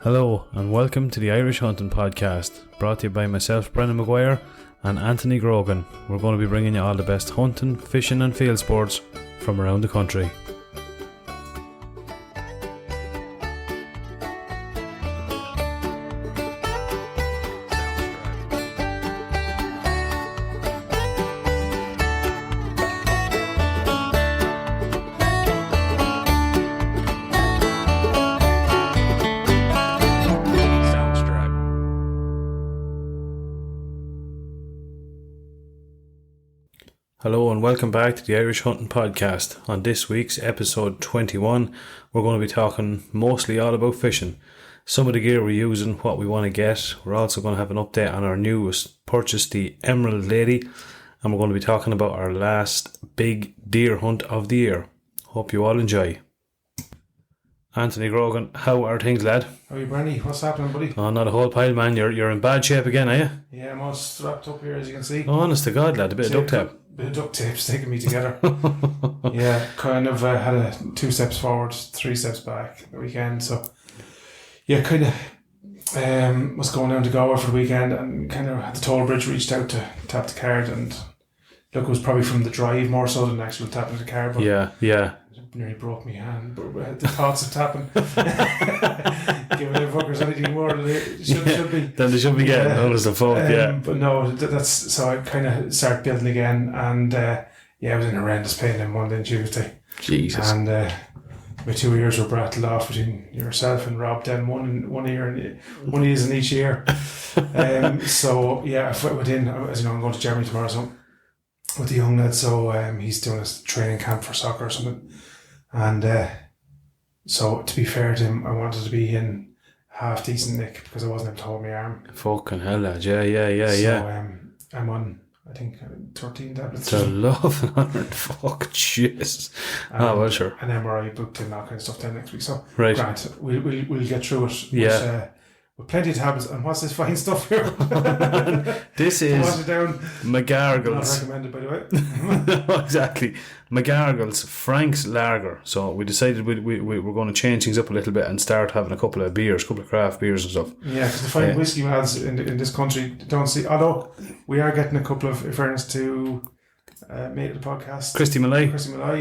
Hello and welcome to the Irish Hunting Podcast, brought to you by myself, Brendan Maguire, and Anthony Grogan. We're going to be bringing you all the best hunting, fishing and field sports from around the country. Hello and welcome back to the Irish Hunting Podcast. On this week's episode 21, we're going to be talking mostly all about fishing. Some of the gear we're using, what we want to get. We're also going to have an update on our newest purchase, the Emerald Lady. And we're going to be talking about our last big deer hunt of the year. Hope you all enjoy. Anthony Grogan, how are things, lad? How are you, Bernie? What's happening, buddy? Oh, not a whole pile, man. You're in bad shape again, are you? Yeah, I'm all strapped up here, as you can see. Oh, honest to God, lad. A bit of duct tape. Bit of duct tape sticking me together. Yeah, kind of had a 2 steps forward, 3 steps back the weekend. So, yeah, kind of was going down to Galway for the weekend and kind of at the toll bridge reached out to tap the card. And look, it was probably from the drive more so than actually tapping the card. But Yeah. Nearly broke my hand, but the thoughts of tapping, giving the fuckers anything more than they should be. Then they should be getting noticed the fuck, yeah. But no, that's so I kind of started building again, and I was in horrendous pain on Monday and Tuesday. Jesus. And my 2 ears were rattled off between yourself and Rob. Then one ear and one is in each ear. So yeah, I went in. As you know, I'm going to Germany tomorrow, so with the young lad. So he's doing a training camp for soccer or something. And so, to be fair to him, I wanted to be in half decent nick because I wasn't able to hold my arm. Fucking hell, lad. Yeah. So, I'm on, I think, 13 tablets. To love and fuck, jeez. Well, sure. An MRI booked and that kind of stuff then next week. So, right. Grant, we'll get through it. Yeah. With plenty of tablets. And what's this fine stuff here? This is Mcgarggles. Not recommended, by the way. No, exactly. Mcgarggles Frank's Lager. So we decided we were going to change things up a little bit and start having a couple of craft beers and stuff. Yeah, because the fine whiskey lads in this country don't see. Although we are getting a couple of, in fairness to mate of the podcast, Christy Malay.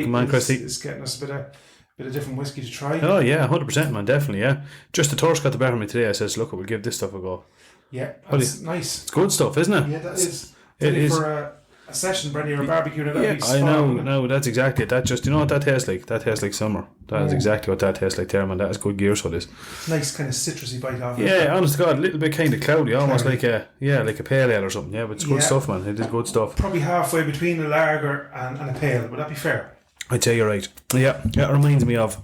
Come on, Christy is getting us a bit of different whiskey to try. Oh yeah, 100%, man, definitely, yeah. Just the Torch got the better of me today. I says, look, we'll give this stuff a go. Yeah, that's nice. It's good stuff, isn't it? Yeah, that is. It is. For a session, Brenny, or a barbecue. Yeah, I know. No, that's exactly it. That just, you know what that tastes like? That tastes like summer. That is exactly what that tastes like there, man. That is good gear, so it is. Nice kind of citrusy bite off it. Yeah, honest to God, a little bit kind of cloudy, almost like a pale ale or something. Yeah, but it's good stuff, man. It is good stuff. Probably halfway between a lager and a pale. Would that be fair? I'd say you're right. Yeah, it reminds me of,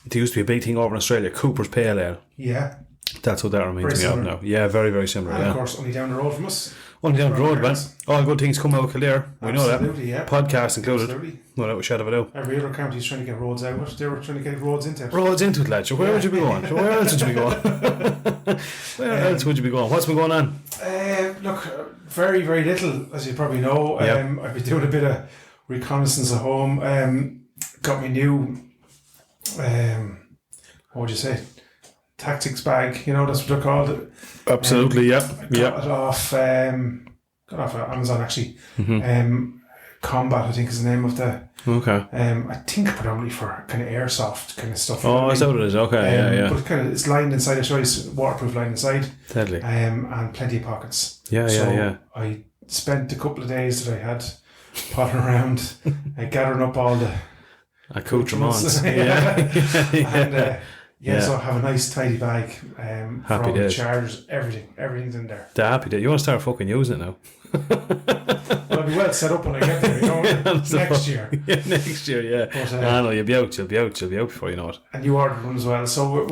there used to be a big thing over in Australia, Cooper's Pale Ale. Yeah. That's what that reminds me of now. Yeah, very, very similar. And of course, only down the road from us. Only down the road, man. All good things come out of Kildare. We know that. Yeah. Podcast included. Absolutely. Without a shadow of a doubt. Every other county's trying to get roads out. They were trying to get roads into it. Roads into it, lad. So where would you be going? Where else would you be going? Where else would you be going? What's been going on? Look, very, very little, as you probably know. Yep. I've been doing a bit of reconnaissance at home. Got me new, what would you say? Tactics bag, you know, that's what they're called. Absolutely, yeah. Got it off Amazon actually. Mm-hmm. Combat, I think, is the name of the. Okay. I think predominantly for kind of airsoft kind of stuff. Oh, that's what it is. Okay, yeah. But it's lined inside. It's waterproof, lined inside. Deadly. And plenty of pockets. Yeah. I spent a couple of days that I had pottering around, gathering up all the accoutrements. And so I have a nice tidy bag for all the chargers, everything's in there. The happy day. You want to start fucking using it now? Well, I'll be well set up when I get there, you know, next year. Yeah, next year, yeah. But, no, you'll be out before you know it. And you ordered one as well, so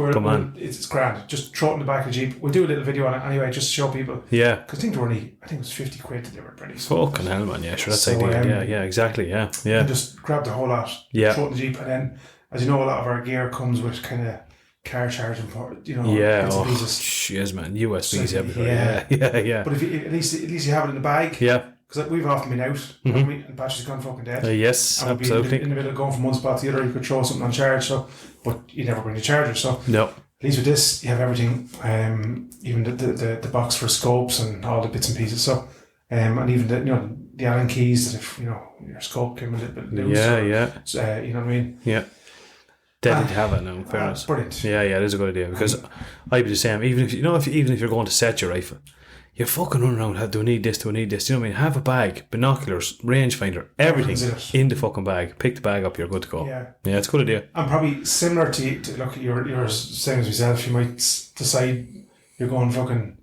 it's grand. Just throw it in the back of the Jeep. We'll do a little video on it anyway, just to show people. Yeah. Because I think it was 50 quid to deliver pretty. Fucking hell, man, yeah, sure, that's ideal. Yeah, exactly, yeah. And just grab the whole lot, throw it in the Jeep, and then, as you know, a lot of our gear comes with kind of car charging for, you know. Yeah, jeez, man, USBs everywhere. Yeah. But if you, at least you have it in the bag. Yeah. Because we've often been out, and the battery's gone fucking dead. Yes, absolutely. In the middle of going from one spot to the other, you could throw something on charge, but you never bring the charger. So no. At least with this, you have everything, even the box for scopes and all the bits and pieces. So, and even the Allen keys, that if, your scope came a little bit loose. You know what I mean? Yeah. Deadly to have it now, in fairness. Brilliant. Yeah, it is a good idea, because I'd be the same. Even if you're going to set your rifle, you're fucking running around, do I need this, do I need this? You know what I mean? Have a bag, binoculars, rangefinder, everything in the fucking bag. Pick the bag up, you're good to go. Yeah, it's a good idea. And probably similar to look, you're same as myself. You might decide you're going fucking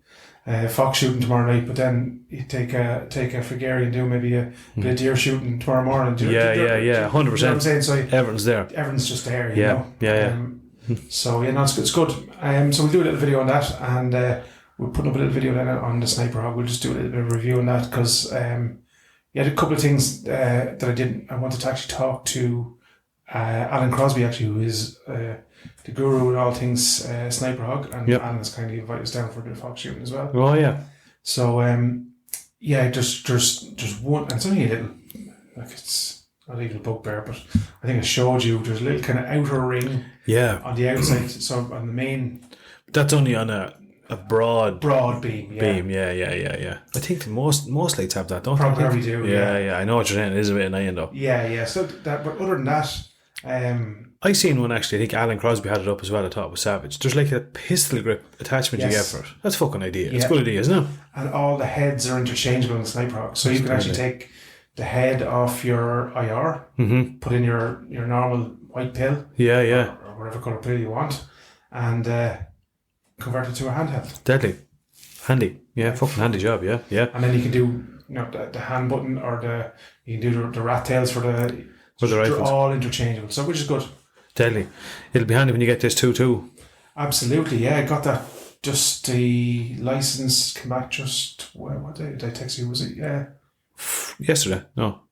fox shooting tomorrow night, but then you take a Figari and do maybe a bit of deer shooting tomorrow morning. 100%. You know what I'm saying? So everyone's there. Everyone's just there. Yeah. So it's good. So we'll do a little video on that, and we're putting up a little video then on the Sniper Hog. We'll just do a little bit of review on that, because a couple of things that I wanted to actually talk to Alan Crosby, actually, who is the guru in all things Sniper Hog, and Alan has kindly invited us down for a bit of fox shooting as well. Oh yeah. So there's one, and it's only a little, like, it's not even a bugbear, but I think I showed you. There's a little kind of outer ring. Yeah. On the outside, so on the main. That's only on a broad beam. Yeah. Beam. Yeah. I think most lights have that, don't they? Probably do. Yeah. I know what you're saying. It is a bit annoying though. Yeah. So that, but other than that, I seen one actually. I think Alan Crosby had it up as well. I thought it was savage. There's like a pistol grip attachment you get for it. That's a fucking idea. It's a good idea, isn't it? And all the heads are interchangeable in the Sniper Hog, so you can actually take the head off your IR, put in your normal white pill, or whatever colour pill you want, and convert it to a handheld. Deadly, handy, fucking handy job, yeah. And then you can do the hand button, or you can do the rat tails for the rifles. They're all interchangeable, so which is good. Deadly. It'll be handy when you get this too. Absolutely, yeah. I got that. Just the license came back what day did I text you? Was it yesterday? No.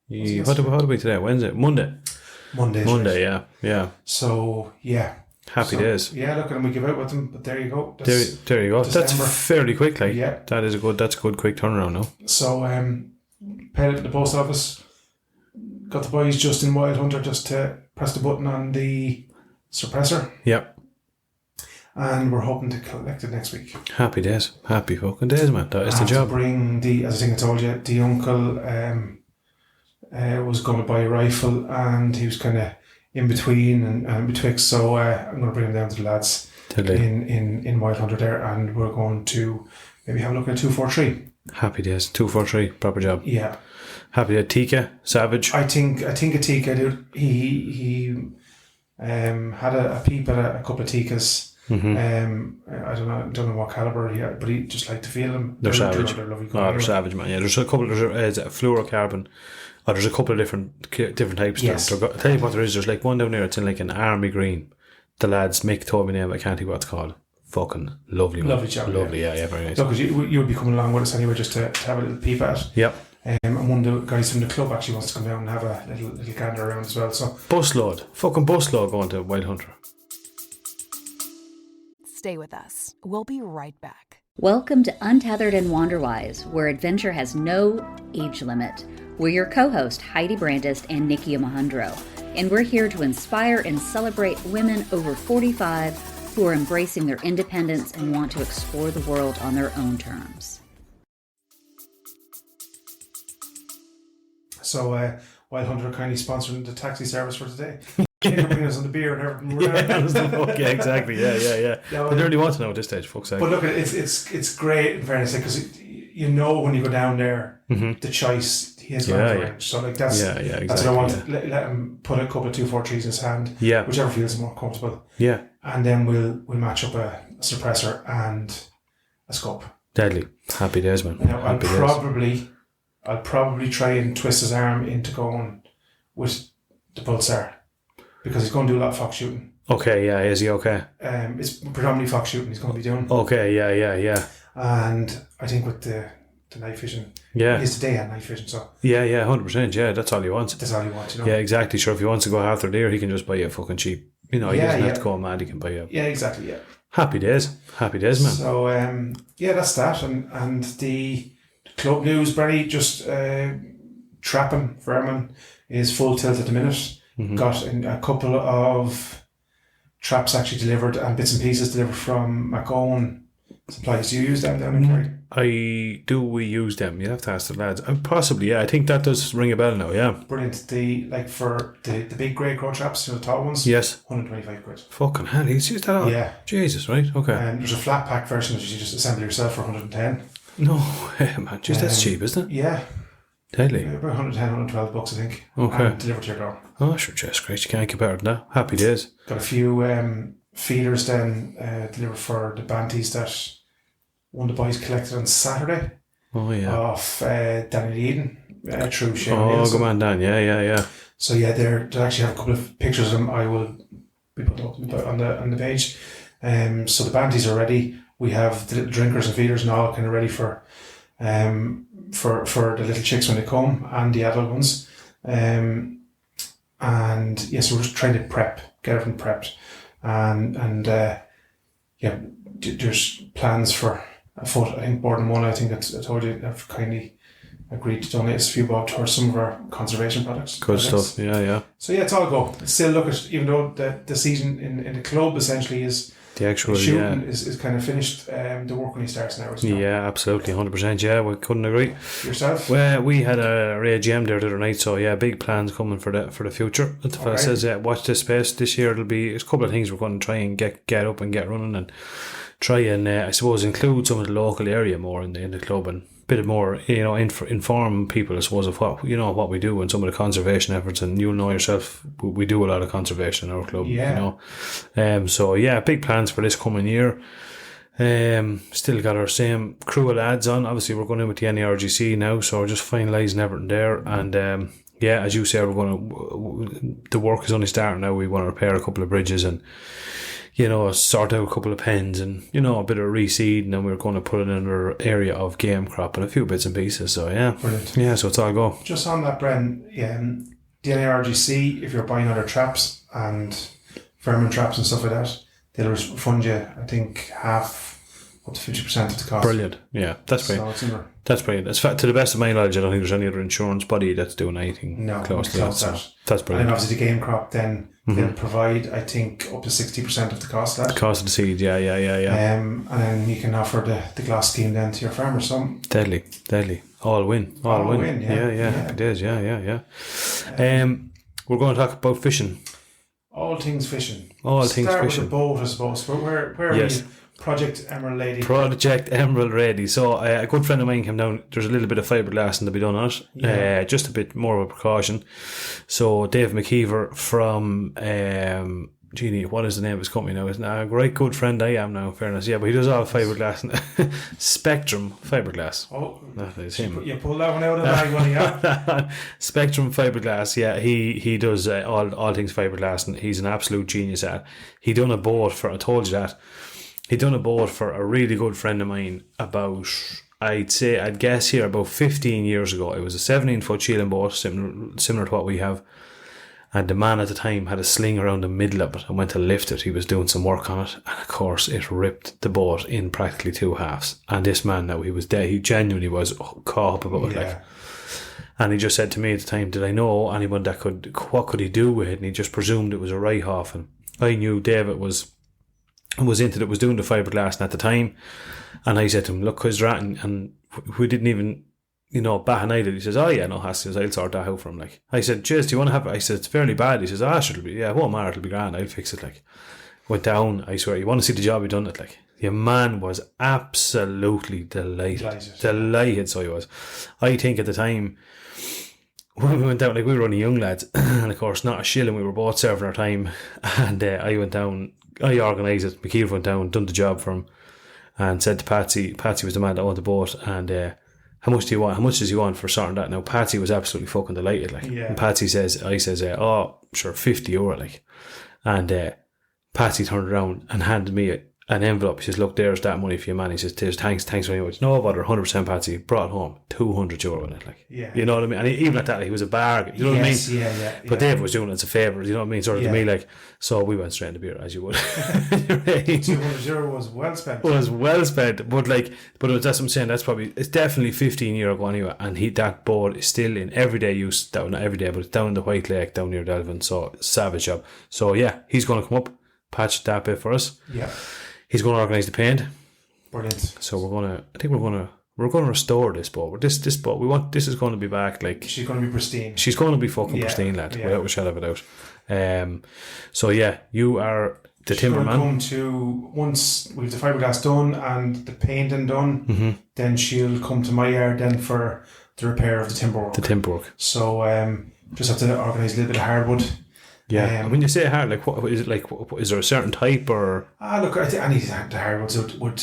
What are we today? Wednesday? Monday, right. Yeah. So Happy days. Yeah, look, and we give out with them, but there you go. There you go. December. That's fairly quick, like. Yeah. That's a good quick turnaround now. So paid it to the post office. Got the boys just in Wild Hunter just to press the button on the suppressor. Yep. And we're hoping to collect it next week. Happy days. Happy fucking days, man. That is the job. Bring as I think I told you, the uncle was going to buy a rifle, and he was kind of in between and betwixt. So I'm going to bring him down to the lads in Wild Hunter there, and we're going to maybe have a look at 243. Happy days. 243. Proper job. Yeah. Happy days. Tika, Savage. I think a Tika, dude. He had a peep at a couple of Tikas. I don't know what caliber he had, but he just liked to feel them. They're savage. They're savage, man. Yeah, there's a couple. There's a fluorocarbon. There's a couple of different types. Yes. I'll tell you what there is. There's like one down there. It's in like an army green. The lads, Mick told me name. I can't think what it's called. Fucking lovely, man. Lovely job. Lovely, yeah, very nice. Look, because you'll be coming along with us anyway, just to have a little peep at it. Yep. And one of the guys from the club actually wants to come down and have a little gander around as well. So fucking busload going to Wild Hunter. Stay with us. We'll be right back. Welcome to Untethered and Wanderwise, where adventure has no age limit. We're your co-host, Heidi Brandist and Nikki Mahandro, and we're here to inspire and celebrate women over 45 who are embracing their independence and want to explore the world on their own terms. So, Wild Hunter kindly sponsoring the taxi service for today. Bring us on the beer and everything. Yeah, exactly. Yeah. But they really want to know at this stage, fuck's sake. But look, it's great in fairness, because when you go down there, the choice he has got range. So like that's exactly. That's what I want. Let him put a couple of 243s in his hand. Yeah. Whichever feels more comfortable. Yeah. And then we'll match up a suppressor and a scope. Deadly. Happy days, man. Now, I'll probably try and twist his arm into going with the pulsar, because he's going to do a lot of fox shooting. Okay, yeah, is he okay? It's predominantly fox shooting he's going to be doing. Okay, yeah. And I think with the night vision, he has today had night vision, so... Yeah, 100%, yeah, that's all he wants. That's all he wants, Yeah, exactly, sure, if he wants to go after deer, he can just buy you a fucking cheap... he doesn't have to go mad, he can buy you... Yeah, exactly, yeah. Happy days, man. So, that's that, and the club news, Bernie, just trapping, vermin, is full tilt at the minute. Got a couple of traps actually delivered and bits and pieces delivered from Macone Supplies. Do you use them down in Kerry? We use them? You have to ask the lads. Possibly, yeah. I think that does ring a bell now, yeah. Brilliant. For the big grey crow traps, the tall ones? Yes. 125 quid. Fucking hell, he's used that out? Yeah. Jesus, right, okay. And there's a flat pack version that you just assemble yourself for 110. No way, man. Just that's cheap, isn't it? Yeah. Deadly. About 110, 112 bucks, I think. Okay. And delivered to your door. Oh, sure, just great. You can't get better than that. Happy days. Got a few feeders then delivered for the Banties that one of the boys collected on Saturday. Oh, yeah. Off Daniel Eden through Shane Oh, Nielsen. good man, Dan. Yeah. So yeah, they actually have a couple of pictures of them. I will be put up on the page. So the Banties are ready. We have the little drinkers and feeders and all kind of ready for the little chicks when they come, and the adult ones. And yes, we're just trying to get everything prepped, and there's plans for a foot. I think Borden One. I think I told you I've kindly agreed to donate a few bob towards some of our conservation products. Good stuff. Yeah. So yeah, it's all go. Still look at, even though the season in the club essentially is. The actual shooting is kind of finished. The work when he starts now. Yeah, absolutely, 100%. Yeah, we couldn't agree. Yourself? Well, we had a AGM there the other night, so yeah, big plans coming for the future. The fella says, watch this space. This year there's a couple of things we're going to try and get up and get running, and try and I suppose include some of the local area more in the club, and a bit more, inform people, I suppose, of what we do and some of the conservation efforts. And you'll know yourself, we do a lot of conservation in our club. So yeah, big plans for this coming year. Still got our same crew of lads on. Obviously we're going in with the NERGC now, so we're just finalising everything there. And as you say, the work is only starting now. We want to repair a couple of bridges and sort out a couple of pens and, a bit of reseed, and then we're going to put it in another area of game crop and a few bits and pieces. So, yeah. Brilliant. Yeah, so it's all go. Just on that, Bren, the NARGC, if you're buying other traps and vermin traps and stuff like that, they'll refund you, I think, half up to 50% of the cost. Brilliant. Yeah, that's brilliant. So it's that's brilliant. To the best of my knowledge, I don't think there's any other insurance body that's doing anything close to that. So that's brilliant. And obviously the game crop then they'll provide, I think, up to 60% of the cost of that. The cost of the seed, yeah. And then you can offer the glass scheme then to your farmer. So Deadly. All win. Yeah. It is, yeah. We're going to talk about fishing. All things fishing. Start with the boat, I suppose. But where are you? Project Emerald Lady. So a good friend of mine came down. There's a little bit of fiberglassing to be done on it. Just a bit more of a precaution. So Dave McKeever from what is the name of his company now? Isn't a great good friend I am now, in fairness. Yeah, but he does all fiberglass. Spectrum Fiberglass. Oh, that is him. You pull that one out of the bag, one, yeah. Spectrum Fiberglass, yeah. He does all things fiberglass, and he's an absolute genius at it. He done a boat for, I told you that. He done a boat for a really good friend of mine about, I'd guess here, about 15 years ago. It was a 17-foot sheeling boat, similar to what we have. And the man at the time had a sling around the middle of it and went to lift it. He was doing some work on it. And of course, it ripped the boat in practically two halves. And this man now, he was dead. He genuinely was caught up about it. And he just said to me at the time, did I know anyone what could he do with it? And he just presumed it was a write-off. And I knew David was into it, was doing the fiberglass at the time. And I said to him, look, cause and we didn't even, bat an eye. He says, oh yeah, no hassles, I'll sort that out for him. Like, I said, cheers, do you want to have it? I said, it's fairly bad. He says, it'll be, yeah, it won't matter, it'll be grand, I'll fix it. Like, went down, I swear, you want to see the job he done it, like, the man was absolutely delighted, so he was. I think at the time, when we went down, like, we were only young lads, and of course, not a shilling, we were both serving our time, and I went down, I organised it, McKeever went down, done the job for him, and said to Patsy was the man that owned the boat, and how much do you want? How much does he want for sorting that? Now, Patsy was absolutely fucking delighted, like. Yeah. And Patsy says, oh, sure, €50, like. And Patsy turned around and handed me an envelope. He says, look, there's that money for you, man. He says, thanks very much. No bother, 100% Patsy. Brought home €200 in it, like. Yeah. You know what I mean? And even at that, like, he was a bargain. You know what I mean? Yeah. But Dave was doing it as a favour, you know what I mean? Sort of to me, like. So we went straight into beer, as you would. €200 was well spent. But that's what I'm saying. It's definitely 15 years ago anyway. And that board is still in everyday use. Not every day, but it's down in the White Lake, down near Delvin. So savage job. So yeah, he's going to come up. patch that bit for us. Yeah. He's going to organise the paint. Brilliant. So we're going to restore this boat. This boat, this is going to be back like... She's going to be pristine. She's going to be fucking pristine, lad, without a shadow of a doubt. So yeah, you are the timberman. Come to, once we've the fiberglass done and the painting done, then she'll come to my yard then for the repair of the timber work. So just have to organise a little bit of hardwood. Yeah, and when you say hard, like what is it? Like, is there a certain type or? Look, I think any the hardwoods would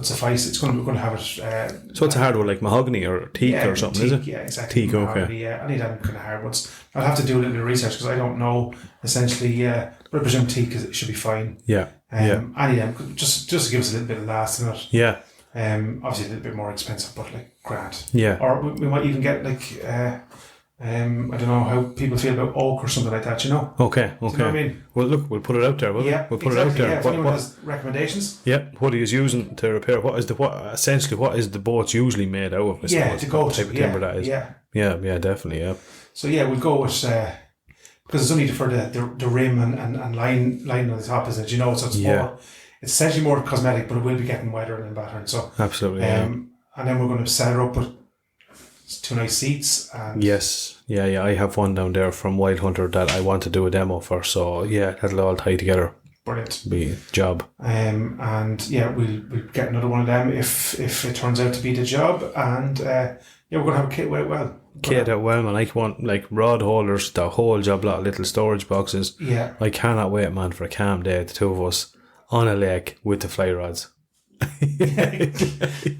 suffice. We're going to have it. So it's a hardwood like mahogany or teak or something, is it? Yeah, exactly. Teak, okay. Yeah, I need that kind of hardwoods. I'll have to do a little bit of research because I don't know. Essentially, but I presume teak should be fine. Yeah. Any of them, just to give us a little bit of last in it. Yeah. Obviously a little bit more expensive, but like grand. Yeah. Or we might even get like I don't know how people feel about oak or something like that, you know? Okay. Do you know what I mean? Well, look, we'll put it out there, will we? Yeah, We'll put it out there. Yeah, if anyone has recommendations. Yeah, what he is using to repair, what is the boat's usually made out of? To go to. Type of timber that is. Yeah, definitely, yeah. So yeah, we'll go with, because it's only for the rim and line on the top, isn't it? You know, so it's more, it's essentially more cosmetic, but it will be getting wetter and better. So absolutely, and then we're going to set her up with 2 nice seats. And yes, yeah. I have one down there from Wild Hunter that I want to do a demo for. So yeah, that'll all tie together. Brilliant. Be a job. And yeah, we'll get another one of them if it turns out to be the job. And we're going to have a kit out well. Kit out well, man. I want like rod holders, the whole job, lot of little storage boxes. Yeah. I cannot wait, man, for a calm day, the two of us on a lake with the fly rods.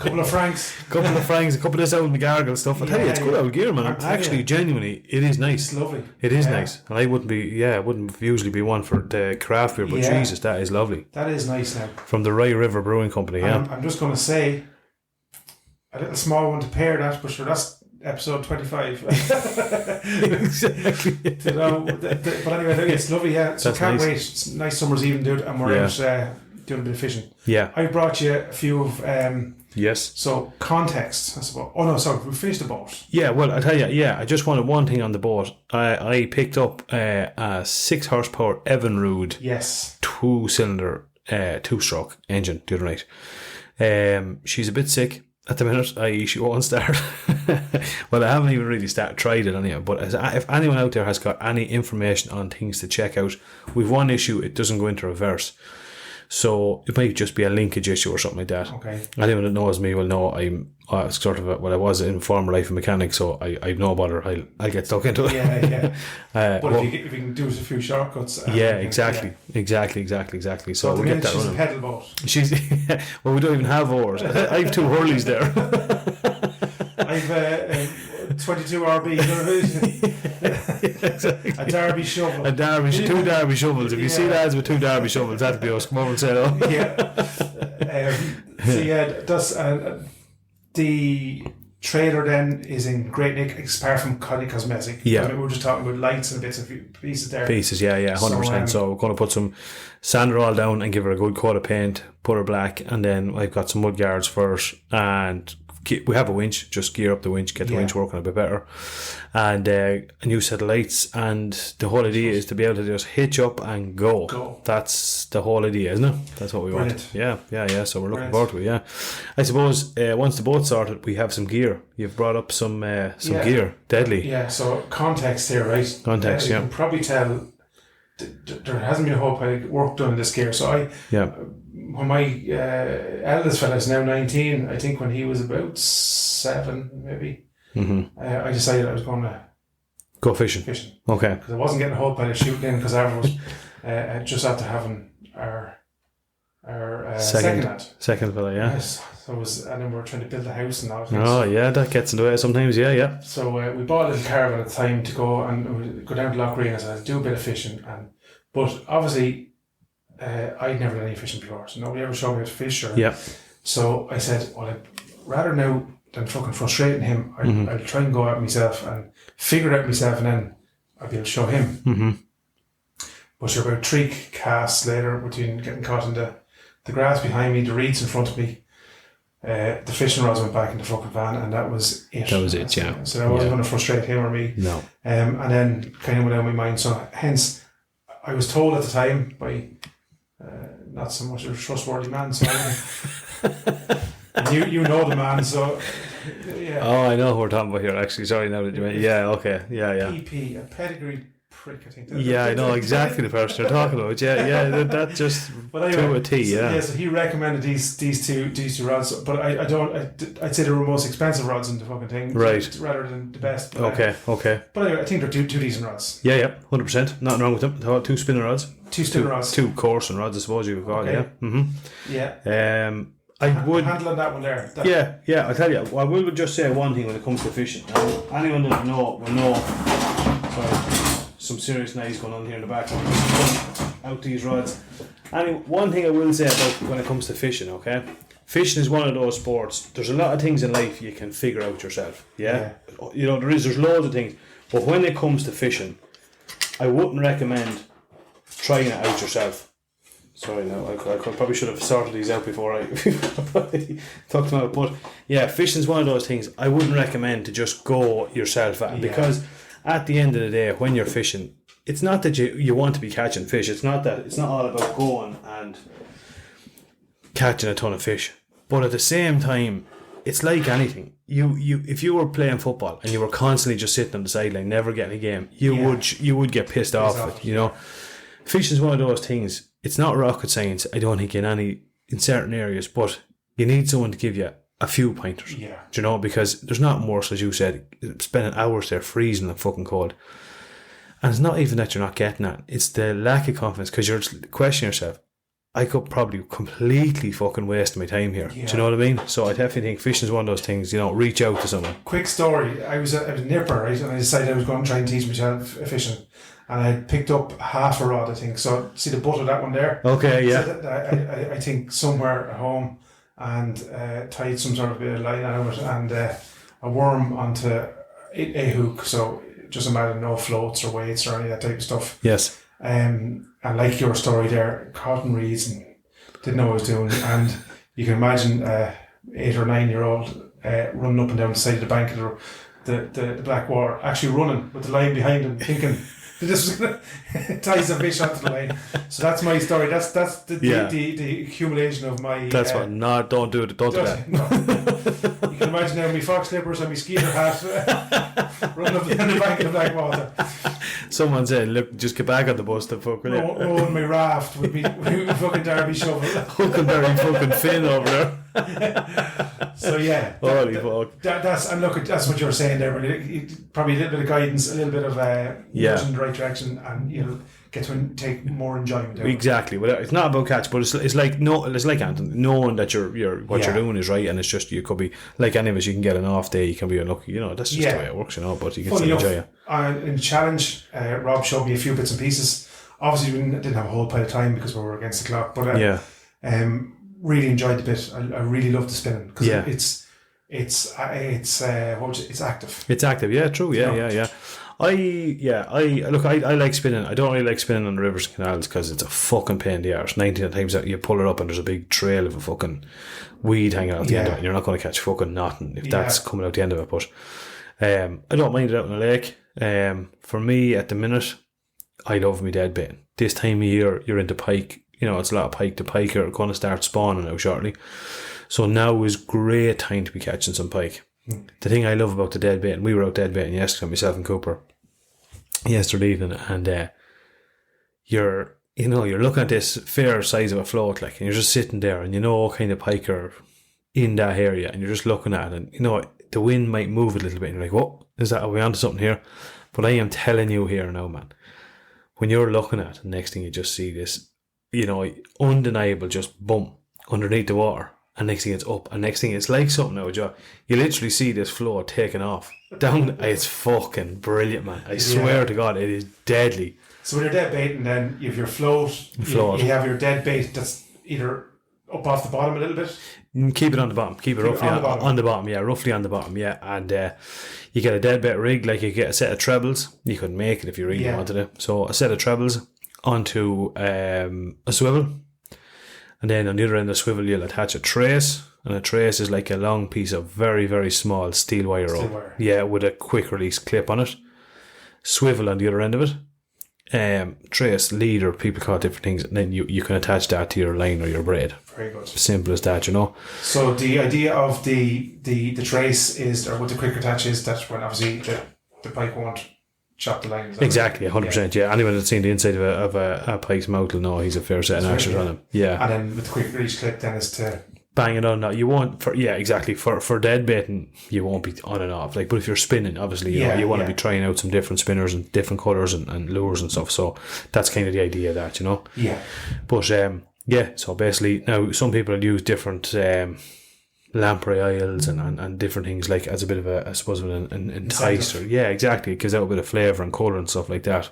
Couple of francs, a couple of this old Mcgarggles stuff. I tell you, it's good old gear, man. Actually, genuinely, it is nice. It's lovely. It is nice, and I wouldn't usually be one for the craft beer, but Jesus, that is lovely. That is nice now. From the Rye River Brewing Company. Yeah, I'm just going to say a little small one to pair that, but sure, that's episode 25. Exactly. But anyway, it's lovely. Yeah, so can't wait. It's nice summer's even, dude, and we're out. Doing a bit of fishing. Yeah. I brought you a few of yes. So context, I suppose. Oh no, sorry, we finished the boat. Yeah, well I tell you, I just wanted one thing on the boat. I picked up a 6 horsepower Evinrude 2-cylinder 2-stroke engine the other night. She's a bit sick at the minute, she won't start. Well, I haven't even really tried it anyway, but if anyone out there has got any information on things to check out, we've one issue, it doesn't go into reverse. So it might just be a linkage issue or something like that. Okay. Anyone that knows me will know I'm sort of I was in former life a mechanic, so I've no bother. I'll get stuck into it. Yeah. But if you can do a few shortcuts. Exactly. So we'll get that running. She's a pedal boat. Well, we don't even have oars. I have 2 Hurleys there. I've 22 RB, exactly. A Derby shovel. 2 Derby shovels. If you see lads with 2 Derby shovels, that'd be us. Come over and say hello. That's the trailer then is in great nick, apart from cosmetic. Yeah. I mean, we were just talking about lights and bits of pieces there. 100%. So we're going to put some sand her all down and give her a good coat of paint, put her black, and then I've got some mud guards first, and we have a winch, just gear up the winch, get the winch working a bit better, and a new set of lights, and the whole idea is to be able to just hitch up and go. That's the whole idea, isn't it? That's what we want. Yeah, so we're looking forward to it. I suppose once the boat's sorted, we have some gear. You've brought up some gear, deadly. So context here, right? You can probably tell there hasn't been a whole pile of work done in this gear, so when my eldest fella is now 19, I think when he was about 7 maybe, I decided I was going to go fishing. Okay. Because I wasn't getting a whole pile of shooting in, because I was just after having our second lad. Second fella, Yes. So and then we were trying to build a house and all. Oh yeah, that gets in the way sometimes. Yeah. So we bought a little caravan at the time to go down to Loch Green, and I said, I'd do a bit of fishing, but obviously I'd never done any fishing before, so nobody ever showed me how to fish. So I said, well, I'd rather now than fucking frustrating him, I'll try and go out myself and figure it out myself, and then I'll be able to show him. But you're about 3 casts later, between getting caught in the grass behind me, the reeds in front of me, the fishing rods went back in the fucking van, and that was it. So I wasn't going to frustrate him or me. No. And then kind of went out of my mind. So hence, I was told at the time by not so much a trustworthy man, so and you know the man, so yeah. Oh, I know who we're talking about here. Actually, sorry. Now that you meant, yeah, okay, yeah. EP, a pedigree prick, I think. Yeah, I know exactly the person you're talking about. Yeah, that just but anyway, to a T. Yeah. So he recommended these two rods, but I'd say they were most expensive rods in the fucking thing, Right. rather than the best. But, Okay. But anyway, I think they're two decent rods. Yeah, 100%. Nothing wrong with them. Two spinning rods. Two spinning rods. Two coursing rods, I suppose you would call it. Okay. Yeah. Yeah. I would. Handle on that one there. Yeah. I tell you, I will just say one thing when it comes to fishing. Now, anyone that will know. Sorry, some serious noise going on here in the background. Out these rods. One thing I will say about when it comes to fishing, okay? Fishing is one of those sports. There's a lot of things in life you can figure out yourself. Yeah. You know, there's loads of things, but when it comes to fishing, I wouldn't recommend trying it out yourself. Sorry, no, I probably should have sorted these out before I talked about it. But yeah, fishing's one of those things I wouldn't recommend to just go yourself at, because at the end of the day, when you're fishing, it's not that you want to be catching fish. It's not all about going and catching a ton of fish. But at the same time, it's like anything. If you were playing football and you were constantly just sitting on the sideline, never getting a game, you would get pissed off it, you know. Fishing's one of those things. It's not rocket science, I don't think, in certain areas, but you need someone to give you a few pointers. Yeah. Do you know? Because there's nothing worse, as you said, spending hours there freezing and fucking cold. And it's not even that you're not getting that. It's the lack of confidence, because you're questioning yourself. I could probably completely fucking waste my time here. Yeah. Do you know what I mean? So I definitely think fishing's one of those things, you know, reach out to someone. Quick story. I was at a nipper, right, and I decided I was going to try and teach myself fishing. And I picked up half a rod, I think. So see the butt of that one there? Okay, yeah. So I think somewhere at home, and tied some sort of bit of line out and a worm onto a hook. So just imagine no floats or weights or any of that type of stuff. Yes. And like your story there, cotton reeds, and didn't know what I was doing. And you can imagine 8 or 9 year old running up and down the side of the bank of the black water, actually running with the line behind him, thinking this was going to tie some fish onto the line. So that's my story. That's the accumulation of my. That's what. No, don't do it. Don't do that. No. You can imagine now my fox slippers and my skeeter hat running up and down the bank of the black water. Someone said, "Look, just get back on the bus, the fuck will you?" Rowing my raft with me fucking Derby shovel. Huckleberry fucking Finn over there. So yeah, holy fuck. That's what you're saying there. But probably a little bit of guidance, a little bit of in the right direction, and you'll get to take more enjoyment out. Exactly. Well, it's not about catch, but it's like Anthony, knowing that you're doing is right, and it's just, you could be like any of us. You can get an off day, you can be unlucky. You know, that's just the way it works. You know, but you can still enjoy it. In the challenge, Rob showed me a few bits and pieces. Obviously, we didn't have a whole pile of time because we were against the clock. But really enjoyed the bit. I really love the spinning because it's active. It's active. Yeah, true. Yeah. I like spinning. I don't really like spinning on the rivers and canals because it's a fucking pain in the arse. 19 times out you pull it up and there's a big trail of a fucking weed hanging out the end of it, and you're not going to catch fucking nothing if that's coming out the end of it. But I don't mind it out in the lake. For me at the minute, I love me dead baiting. This time of year you're into pike. You know, it's a lot of pike. The pike are going to start spawning now shortly. So now is great time to be catching some pike. The thing I love about the dead baiting, we were out dead baiting yesterday, myself and Cooper, yesterday evening, and you're looking at this fair size of a float, like, and you're just sitting there, and you know what kind of pike are in that area, and you're just looking at it, and you know the wind might move a little bit, and you're like, "What is that? Are we onto something here?" But I am telling you here now, man, when you're looking at it, the next thing you just see this, you know, undeniable just bump underneath the water, and next thing it's up, and next thing it's like something now, Joe. You literally see this float taking off down. It's fucking brilliant, man. I swear to God, it is deadly. So when you're dead baiting, then you have your float. You have your dead bait that's either up off the bottom a little bit. Keep it on the bottom. Keep it roughly on the bottom. Yeah, roughly on the bottom. Yeah, and you get a dead bait rig, like you get a set of trebles. You could make it if you really wanted it. So a set of trebles onto a swivel, and then on the other end of the swivel you'll attach a trace, and a trace is like a long piece of very, very small steel wire rope. Yeah, with a quick release clip on it. Swivel on the other end of it. trace, leader, people call it different things, and then you can attach that to your line or your braid. Very good. Simple as that, you know. So the idea of the trace is, or what the quick attach is, that when obviously the pike won't chop the line. Exactly, 100%. Yeah. Anyone that's seen the inside of a pike's mouth will know he's a fair set of actions on him. Yeah. And then with the quick release clip, then is to bang it on that. You won't exactly for dead baiting, you won't be on and off. Like, but if you're spinning, obviously you want to be trying out some different spinners and different colours and lures and stuff. So that's kind of the idea of that, you know. Yeah. But so basically now some people use different lamprey oils and different things, like as a bit of a, I suppose, an enticer. Yeah, exactly. It gives out a bit of flavour and colour and stuff like that.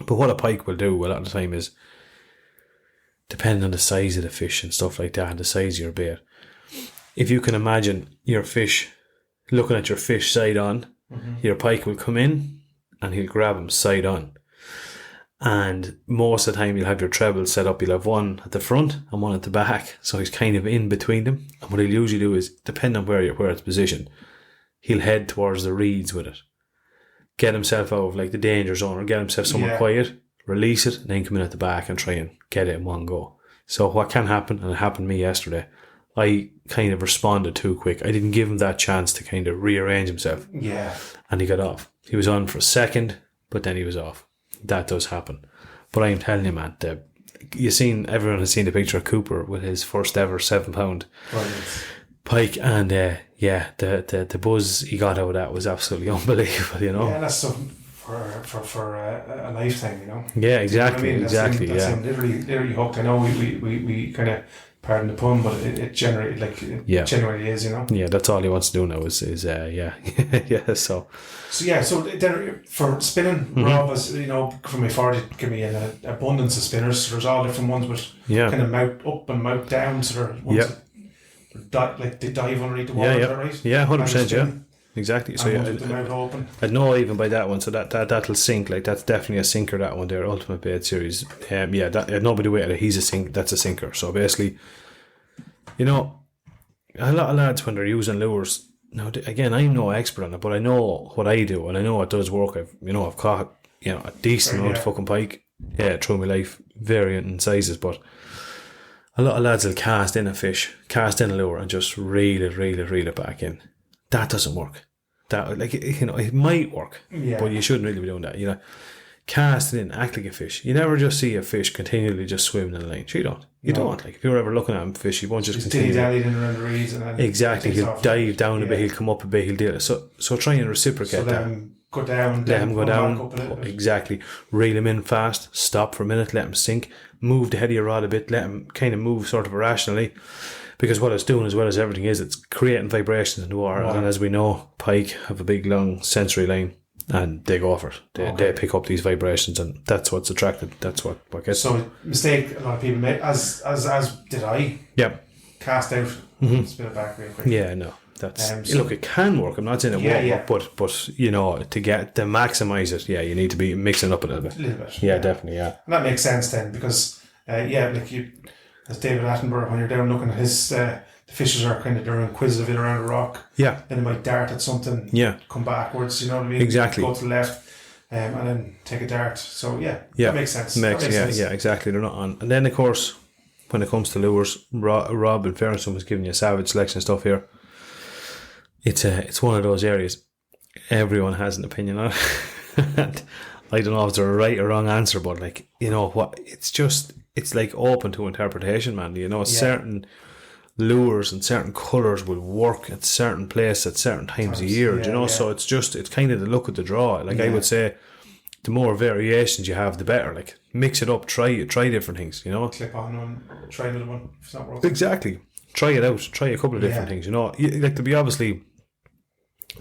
But what a pike will do a lot of the time is, depending on the size of the fish and stuff like that and the size of your bait, if you can imagine your fish, looking at your fish side on, your pike will come in and he'll grab him side on. And most of the time you'll have your treble set up, you'll have one at the front and one at the back, so he's kind of in between them. And what he'll usually do is, depending on where it's positioned, he'll head towards the reeds with it, get himself out of like the danger zone, or get himself somewhere quiet, release it, and then come in at the back and try and get it in one go. So what can happen, and it happened to me yesterday, I kind of responded too quick. I didn't give him that chance to kind of rearrange himself. Yeah. And he got off. He was on for a second, but then he was off. That does happen. But I'm telling you, man, everyone has seen the picture of Cooper with his first ever 7 pound pike, and the buzz he got out of that was absolutely unbelievable, you know. Yeah, that's something for a lifetime, you know. Yeah, exactly, you know what I mean? That's him literally hooked. I know we kind of, pardon the pun, but it generated, like, it genuinely is, you know. Yeah, that's all he wants to do now is yeah. So then for spinning, Rob, as you know, from my father, did give me an abundance of spinners. So there's all different ones, but kind of mouth up and mouth down. So there are ones that they dive underneath the water. Is that right? Yeah, 100%. Yeah, exactly. So with the mouth open. I know even by that one, so that'll sink. Like, that's definitely a sinker. That one there, Ultimate Bait Series. Nobody waited. He's a sink. That's a sinker. So basically, you know, a lot of lads when they're using lures. Now, again, I'm no expert on it, but I know what I do, and I know it does work. I've caught a decent amount of fucking pike through my life, varying in sizes, but a lot of lads will cast in a lure, and just reel it back in. That doesn't work. That, like, it might work, but you shouldn't really be doing that. Cast it in, act like a fish. You never just see a fish continually just swimming in the line. You don't. You don't. Like, if you're ever looking at him fish, you won't just continue. Dilly-dallying around the reeds, and then exactly. He'll dive down a bit. He'll come up a bit. He'll do it. So try and reciprocate that. Let him go down. Let him go down. Exactly. Reel him in fast. Stop for a minute. Let him sink. Move the head of your rod a bit. Let him kind of move sort of irrationally, because what it's doing, as well as everything, is it's creating vibrations in the water. And as we know, pike have a big long sensory line, and they go for it. They pick up these vibrations, and that's what's attracted. That's what gets. So, mistake a lot of people made, as did I. Yep. Cast out, spin it back real quick. Yeah, no, that's look. It can work. I'm not saying it won't, but to maximise it, you need to be mixing it up a little bit. Yeah, definitely. Yeah, and that makes sense then, because like you, as David Attenborough, when you're down looking at his. The fishes are they're inquisitive around a rock. Yeah. Then they might dart at something. Yeah. Come backwards, you know what I mean? Exactly. Go to the left, and then take a dart. So that makes sense. Sense. Exactly. They're not on. And then, of course, when it comes to lures, Rob in fairness was giving you a savage selection of stuff here. It's one of those areas everyone has an opinion on. And I don't know if there's a right or wrong answer, but like, you know what? It's like open to interpretation, man. Certain lures and certain colours will work at certain places at certain times of year, so it's kind of the look of the draw. Like, I would say the more variations you have, the better. Like, mix it up, try different things, clip on one, try another one if it's not working. Exactly, try it out, try a couple of different things, like, there'll be obviously,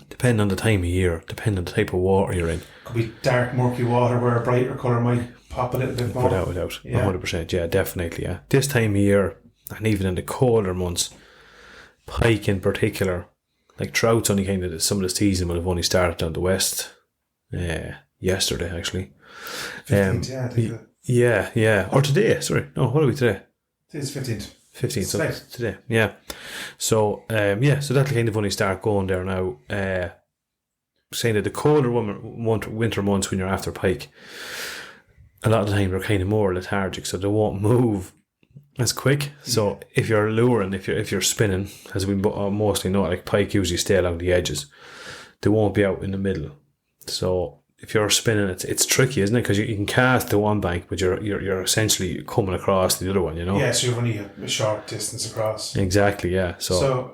depending on the time of year, depending on the type of water you're in, could be dark murky water where a brighter colour might pop a little bit more. Without 100%, definitely. This time of year, and even in the colder months, pike in particular, like trout's only some of the season will have only started down the west yesterday, actually. 15th, or today, sorry. No, what are we today? Today's 15th. 15th, so today, So, so that'll kind of only start going there now. Saying that the colder winter months when you're after pike, a lot of the time they're kind of more lethargic, so they won't move as quick. So if you're luring, if you're spinning, as we mostly know, like pike usually stay along the edges, they won't be out in the middle. So if you're spinning, it's tricky, isn't it? Because you can cast to one bank, but you're essentially coming across the other one, you know. Yeah, so you've only a short distance across. Exactly, yeah. So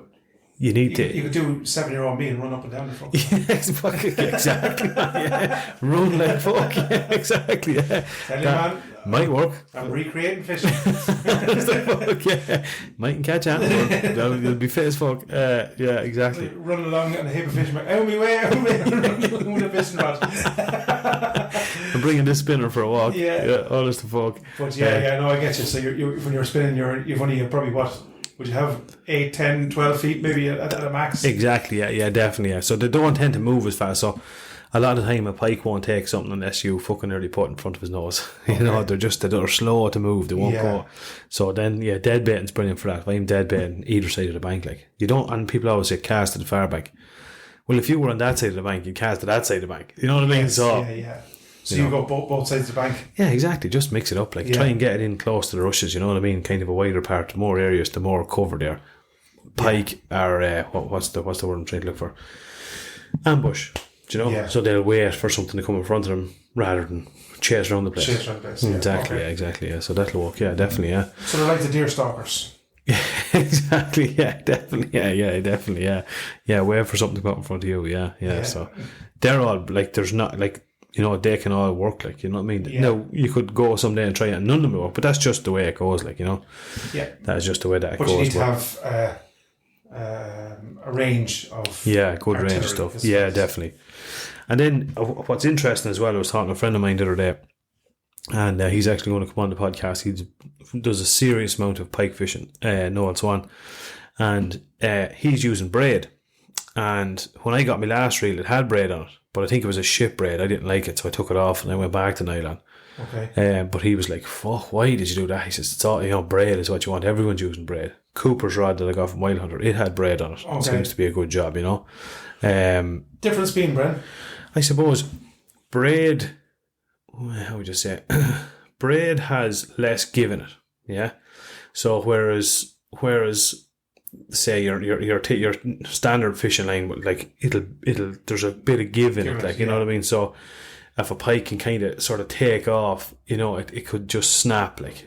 you need to. You could do 7-year-old me and run up and down the front. Yeah, exactly. Yeah. Run like fuck. Yeah, exactly. Yeah. Tell you, man, might work. I'm recreating fishing. Fuck, yeah. Mightn't catch on. You'll be fit as fuck. Yeah, exactly. Running along on a heap of fish, out of my way, running with a fishing rod. I'm bringing this spinner for a walk. Yeah. All this to fuck. But no, I get you. So you when you're spinning, you've only probably what? Would you have 8, 10, 12 feet maybe at a max? Exactly, yeah, definitely, yeah. So they don't tend to move as fast. So a lot of the time a pike won't take something unless you fucking nearly put it in front of his nose. You know, they're slow to move. They won't go. So then, dead baiting's brilliant for that. If I'm dead baiting either side of the bank, like you don't, and people always say cast to the far bank. Well, if you were on that side of the bank, you'd cast to that side of the bank. You know what I mean? Yes, so So you go both sides of the bank? Yeah, exactly. Just mix it up. Like try and get it in close to the rushes, you know what I mean? Kind of a wider part, the more areas, the more cover there. Pike are what's the word I'm trying to look for? Ambush. Do you know? Yeah. So they'll wait for something to come in front of them rather than chase around the place. Exactly, exactly, yeah. So that'll work, definitely, yeah. So they're like the deer stalkers. Yeah, exactly, definitely, definitely, yeah. Wait for something to come up in front of you, yeah. So they're all like, there's not like, you know, they can all work, like, you know what I mean? Yeah. Now, you could go someday and try it and none of them will work, but that's just the way it goes, like, you know? Yeah. That's just the way that it goes. But you need to have a range of good range of stuff. Yeah, definitely. And then what's interesting as well, I was talking to a friend of mine the other day, and he's actually going to come on the podcast. He does a serious amount of pike fishing, Noel Swan, and he's using braid. And when I got my last reel, it had braid on it, but I think it was a ship braid. I didn't like it, so I took it off and I went back to nylon. Okay. But he was like, "Fuck, why did you do that?" He says, "It's all, you know, braid is what you want. Everyone's using braid." Cooper's rod that I got from Wild Hunter, it had braid on it. Okay. It seems to be a good job, you know. Difference being, Bren? I suppose braid, how would you say it? Braid has less give in it, yeah. So whereas say your standard fishing line, like it'll there's a bit of give in it, like, you know what I mean. So if a pike can kind of sort of take off, you know, it could just snap, like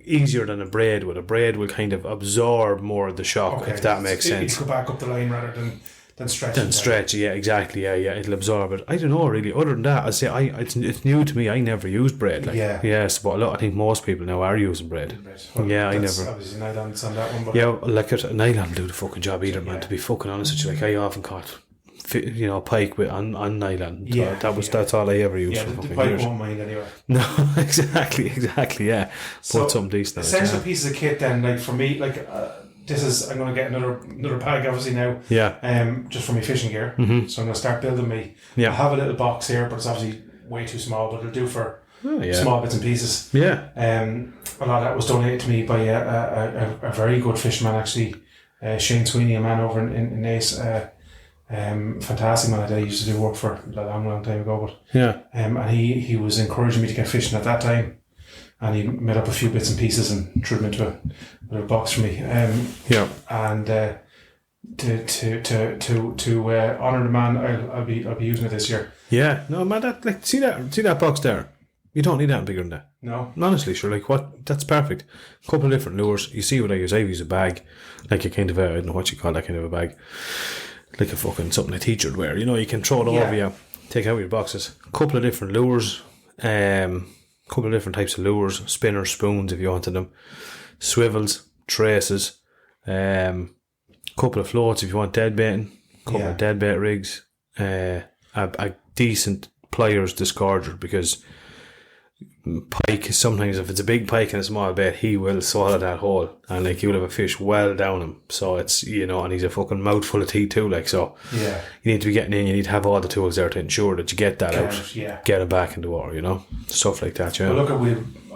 easier than a braid would. A braid will kind of absorb more of the shock, if that makes sense. It go back up the line rather than stretch. Exactly. Yeah. It'll absorb it. I don't know really. Other than that, I say it's new to me. I never used braid. Like, yes, but I think most people now are using braid. Well, I never. Obviously, nylon's on that one. But like nylon will do the fucking job either, man. To be fucking honest with you, like I often caught, you know, pike on nylon. That's all I ever used for fucking pike years. Won't mind anyway. No, exactly. Yeah, put something decent. Essential pieces of kit then, like for me, like. I'm going to get another bag obviously now. Yeah. Just for my fishing gear. Mm-hmm. So I'm going to start building me. Yeah. I have a little box here, but it's obviously way too small, but it'll do for small bits and pieces. Yeah. A lot of that was donated to me by a very good fisherman actually, Shane Sweeney, a man over in Naas. Fantastic man that I used to do work for a long time ago. But and he was encouraging me to get fishing at that time. And he made up a few bits and pieces and threw them into a little box for me. And to honour the man, I'll be using it this year. Yeah, no man, that like see that box there. You don't need that bigger than that. No, honestly, sure. Like what? That's perfect. A couple of different lures. You see what I use? I use a bag, like a kind of I don't know what you call that kind of a bag, like a fucking something a teacher would wear. You know, you can throw it over you, take out your boxes. A couple of different lures. Couple of different types of lures, spinners, spoons if you wanted them, swivels, traces, couple of floats if you want dead baiting, couple of dead bait rigs, a decent pliers disgorger, because pike sometimes, if it's a big pike and a small bait, he will swallow that whole, and like you'll have a fish well down him. So it's, you know, and he's a fucking mouthful of teeth too, like, so you need to be getting in, you need to have all the tools there to ensure that you get that out, get him back in the water, you know, stuff like that. Well, look,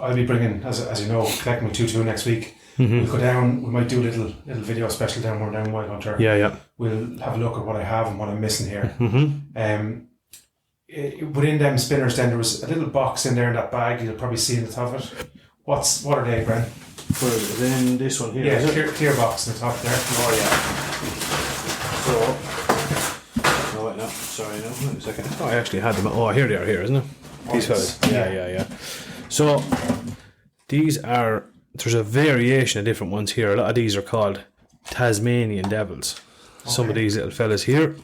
I'll be bringing, as you know, collecting my 2-2 next week. We'll go down, we might do a little video special down Wild Hunter. We'll have a look at what I have and what I'm missing here. within them spinners, then there was a little box in there in that bag. You'll probably see in the top of it. What are they, Bren? Then this one here. Yeah, clear box in the top there. Oh yeah. So, no, wait, no. Sorry, no. Wait a second. Oh, I actually had them. Oh, here they are. Here, isn't it? These fellas. Yeah. So these are. There's a variation of different ones here. A lot of these are called Tasmanian devils. Okay. Some of these little fellas here.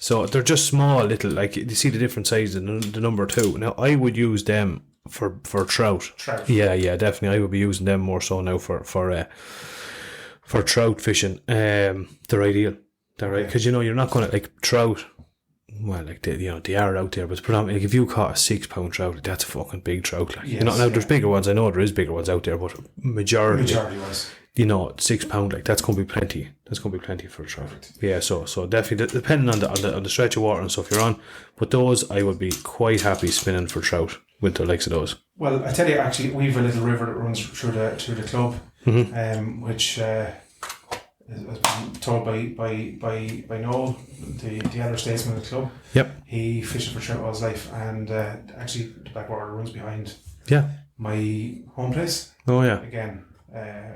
So they're just small little, like you see the different sizes and the number 2. Now I would use them for trout. Yeah, definitely. I would be using them more so now for trout fishing. They're ideal. They're right, because you're not going to like trout. Well, like they are out there, but predominantly, like if you caught a 6 pound trout, that's a fucking big trout. Like now there's bigger ones. I know there is bigger ones out there, but majority was. 6 pound, like that's going to be plenty. That's going to be plenty for a trout. Perfect. Yeah, so definitely depending on the stretch of water and stuff you're on, but those I would be quite happy spinning for trout with the likes of those. Well, I tell you, actually, we've a little river that runs through the club, which has been told by Noel, the elder statesman of the club. Yep. He fished for trout all his life, and actually the Blackwater runs behind. Yeah. My home place. Oh yeah. Again.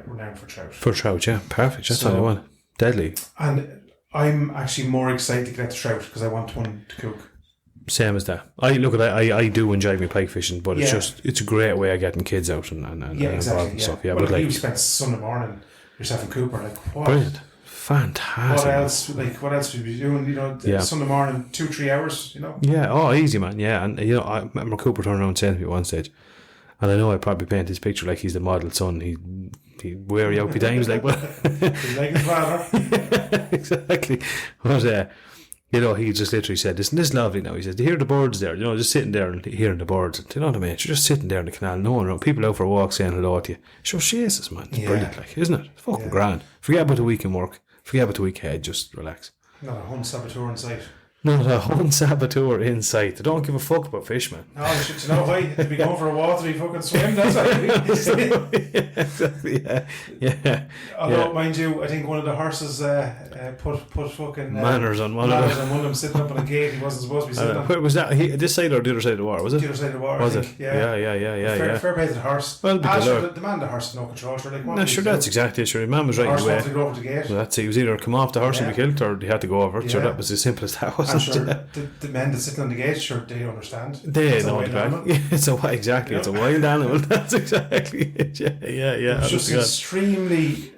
Renowned for trout. For trout, yeah, perfect. That's all I want. Deadly. And I'm actually more excited to get the trout because I want one to cook. Same as that. I do enjoy my pike fishing, but it's a great way of getting kids out and exactly, and stuff. Yeah, well, but like you spent Sunday morning yourself and Cooper, like what? Brilliant. Fantastic. What else would you be doing? Sunday morning, 2-3 hours, Yeah, oh easy man, yeah. And I remember Cooper turning around and saying to me at one stage, and I know I probably paint his picture like he's the model son. He wear you out times like, but he's like his father. Exactly. But he just literally said, "Isn't this lovely?" Now he says, "Do you hear the birds there? Just sitting there and hearing the birds. Do you know what I mean? You're just sitting there in the canal, no one around. People out for a walk saying hello to you. Sure, Jesus, man, it's brilliant, like, isn't it? It's fucking grand. Forget about the weekend work. Forget about the weekend. Just relax. Not a hunt saboteur in sight. Not a hunt saboteur in sight. They don't give a fuck about fish, man. No, you know why? They'd be going for a watery fucking swim, that's exactly, yeah. Although, mind you, I think one of the horses put fucking manners on one of them sitting up on a gate he wasn't supposed to be sitting on. Where was that? This side or the other side of the water, was it? The other side of the water, was it? Yeah. Fair play to the horse. Well, the man, the horse had no control. Sure, like, no, sure, that's exactly it. Sure, the man was right in the way. The horse wanted to go over the gate. Well, that's it. He was either come off the horse and be killed, or he had to go over it. Sure, that was as simple as that, wasn't it? Sure, the men that sitting on the gate, sure, they understand. They know the back. It's a wild animal. That's exactly it. Yeah. It was just extremely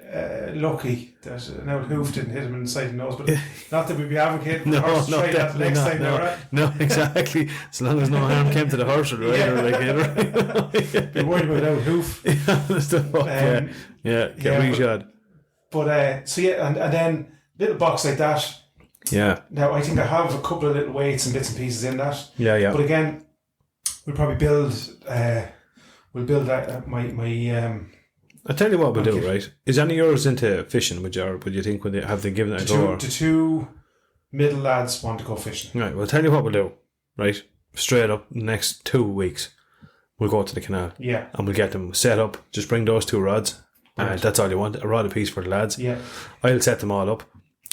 lucky that now hoof didn't hit him inside the nose, but not that we'd be advocating the horse straight at the next time. No, exactly. As long as no harm came to the horse or the rider, be worried about that hoof. Get re-shot. But and then little box like that. Yeah. Now I think I have a couple of little weights and bits and pieces in that. Yeah. But again, we'll probably build. We'll build that. My. I'll tell you what we'll do. Right? Is any of yours into fishing? Would you think have they given it a go? The two middle lads want to go fishing. Right. Well, I'll tell you what we'll do. Right. Straight up, next 2 weeks, we'll go to the canal. Yeah. And we'll get them set up. Just bring those 2 rods. Right. That's all you want. A rod apiece for the lads. Yeah. I'll set them all up.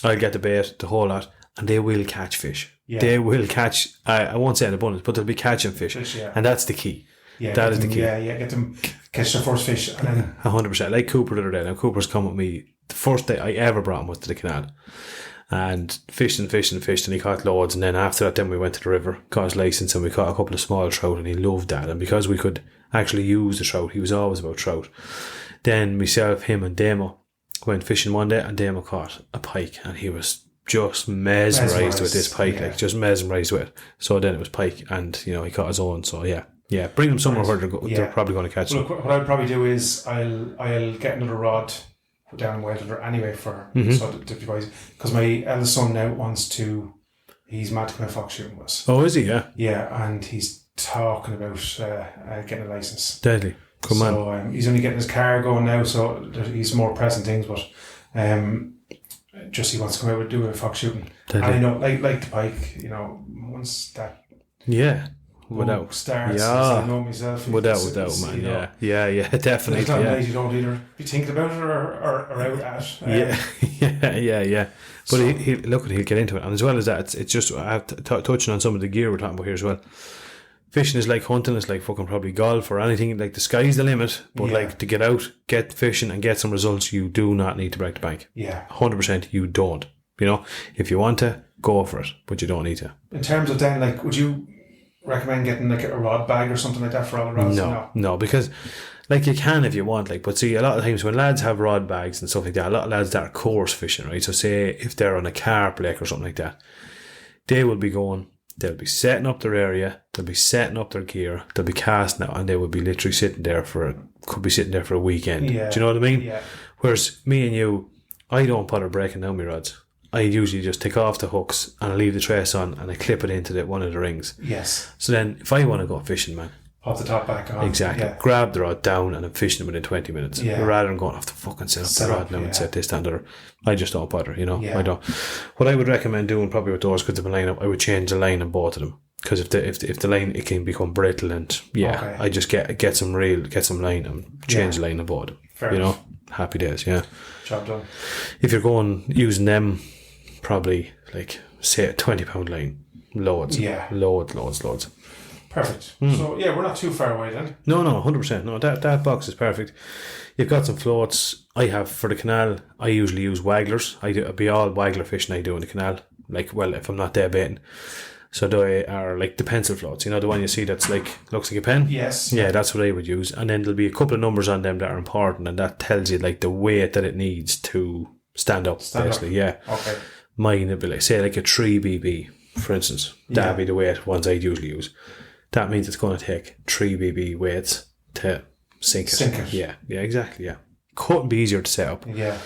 I'll get the bait, the whole lot, and they will catch fish. Yeah. They will catch, I won't say in abundance, but they'll be catching fish. And that's the key. Yeah, that is the key. Yeah, get them catch their first fish. And then 100%. Like Cooper the other day. Now, Cooper's come with me. The first day I ever brought him was to the canal. And fished, and he caught loads. And then after that, then we went to the river, got his licence, and we caught a couple of small trout, and he loved that. And because we could actually use the trout, he was always about trout. Then myself, him, and Damo went fishing one day, and Damo caught a pike, and he was just mesmerised with this pike, just mesmerised with it. So then it was pike, and he caught his own. So yeah, bring them somewhere where they're probably going to catch them. Look, what I'll probably do is I'll get another rod down in Wilder anyway for because my eldest son now he's mad to come out fox shooting with us. Oh, is he? Yeah, and he's talking about getting a licence. Deadly. So he's only getting his car going now, so he's more pressing things, but just he wants to come out and do a fox shooting. Deadly. And I know, like the pike, once that Without. Starts, Yeah. I know myself. Without, man. You know, Yeah, definitely. there's Yeah. days you don't either be thinking about it or out at. Yeah. But So- he'll get into it. And as well as that, it's just, I have touching on some of the gear we're talking about here as well. Fishing is like hunting, it's like fucking probably golf or anything. Like the sky's the limit, but Yeah. like to get out, get fishing and get some results, you do not need to break the bank. Yeah. 100% you don't. You know, if you want to, go for it, but you don't need to. In terms of then, like, would you recommend getting like a rod bag or something like that for all the rods? No, because like you can if you want, like, but see, a lot of times when lads have rod bags and stuff like that, a lot of lads that are coarse fishing, right? So say if they're on a carp lake or something like that, they will be going, they'll be setting up their area, they'll be setting up their gear, they'll be casting out, and they will be literally sitting there could be sitting there for a weekend. Yeah. Do you know what I mean? Yeah. Whereas me and you, I don't bother breaking down my rods. I usually just take off the hooks and I leave the trace on and I clip it into one of the rings. Yes. So then if I want to go fishing, man, Pop the top back on. exactly. Yeah. Grab the rod down and I'm fishing them within 20 minutes. Yeah. Rather than going off the fucking set up Set the up, rod now yeah. and set this down there. I just don't bother, you know. Yeah. I don't. What I would recommend doing probably with those, because of a line up, I would change the line on both of them. Because if the line, it can become brittle and Okay. I just get some line and change the line on both. Fair you know, enough. happy days, yeah. Job done. If you're going using them, probably like say a 20-pound line, loads, Yeah. loads. Perfect. So yeah, we're not too far away then. No, 100%. No, that box is perfect. You've got some floats. I have for the canal. I usually use wagglers. It'll be all waggler fishing I do in the canal. Like, well, if I'm not there baiting. So they are like the pencil floats. You know, the one you see that's like looks like a pen. Yes. Yeah, that's what I would use. And then there'll be a couple of numbers on them that are important, and that tells you like the weight that it needs to stand up. Basically, yeah. Okay. Mine would be like, say, like a 3BB, for instance. That'd be the weight ones I'd usually use. That means it's going to take 3BB weights to sink it. Yeah, exactly, yeah. Couldn't be easier to set up. Yeah.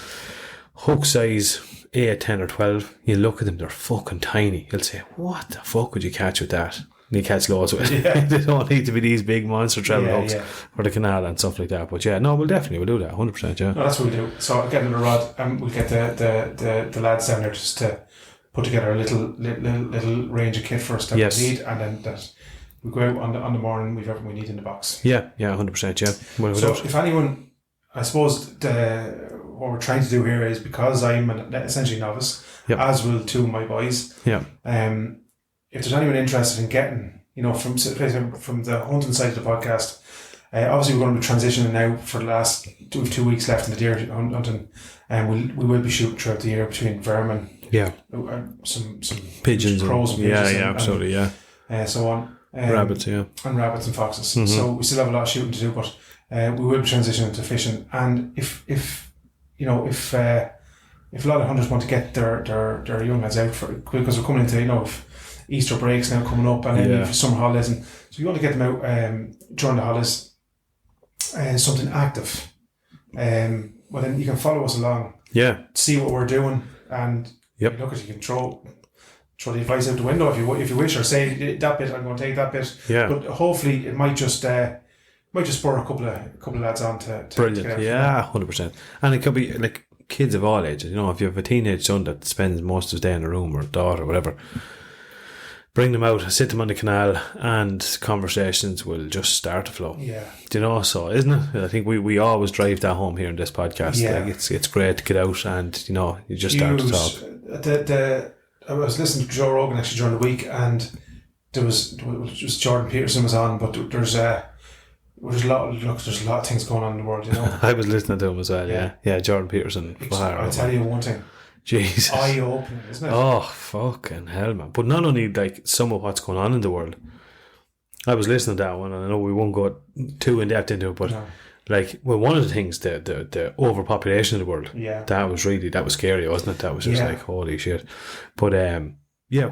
Hook size 8, 10 or 12. You look at them, they're fucking tiny. You'll say, what the fuck would you catch with that? And you catch loads with it. Yeah. They don't need to be these big monster treble hooks yeah. for the canal and stuff like that. But yeah, no, we'll do that, 100%, yeah. No, that's what we do. So getting the rod, and we'll get the lads down there just to put together a little range of kit for us that Yes. we need, and then that we go out on the morning. We've everything we need in the box. Yeah, 100%, yeah. Well, So without- if anyone, I suppose what we're trying to do here is, because I'm an essentially novice, Yep. as will two of my boys. yeah. If there's anyone interested in getting, from the hunting side of the podcast, obviously we're going to be transitioning now for the last 2 weeks left in the deer hunting, and we will be shooting throughout the year between vermin, Yeah. some Pigeons. crows and pigeons, yeah, absolutely, yeah. and so on. Rabbits, yeah. And rabbits and foxes. Mm-hmm. So we still have a lot of shooting to do, but we will be transitioning to fishing. And if a lot of hunters want to get their young lads out because we're coming into if Easter breaks now coming up, and then summer holidays, and so you want to get them out during the holidays, something active. Well, then you can follow us along, see what we're doing, and Yep. look, you can throw the advice out the window if you wish, or say that bit I'm going to take that bit. Yeah. But hopefully it might just spur a couple of lads on to Brilliant. get out. Yeah, 100%. And it could be like kids of all ages. If you have a teenage son that spends most of his day in a room, or daughter, or whatever, bring them out, sit them on the canal, and conversations will just start to flow. Yeah. So isn't it? I think we always drive that home here in this podcast. Yeah. Like it's great to get out and you just start to talk. I was listening to Joe Rogan actually during the week, and there was just Jordan Peterson was on, but there's a lot of things going on in the world, I was listening to him as well. Yeah, Jordan Peterson. I'll tell you one thing. Jesus. Eye opening, isn't it? Oh, fucking hell, man. But not only like some of what's going on in the world. I was listening to that one, and I know we won't go too in depth into it, but one of the things, the overpopulation of the world, that was scary, wasn't it? That was just like, holy shit. But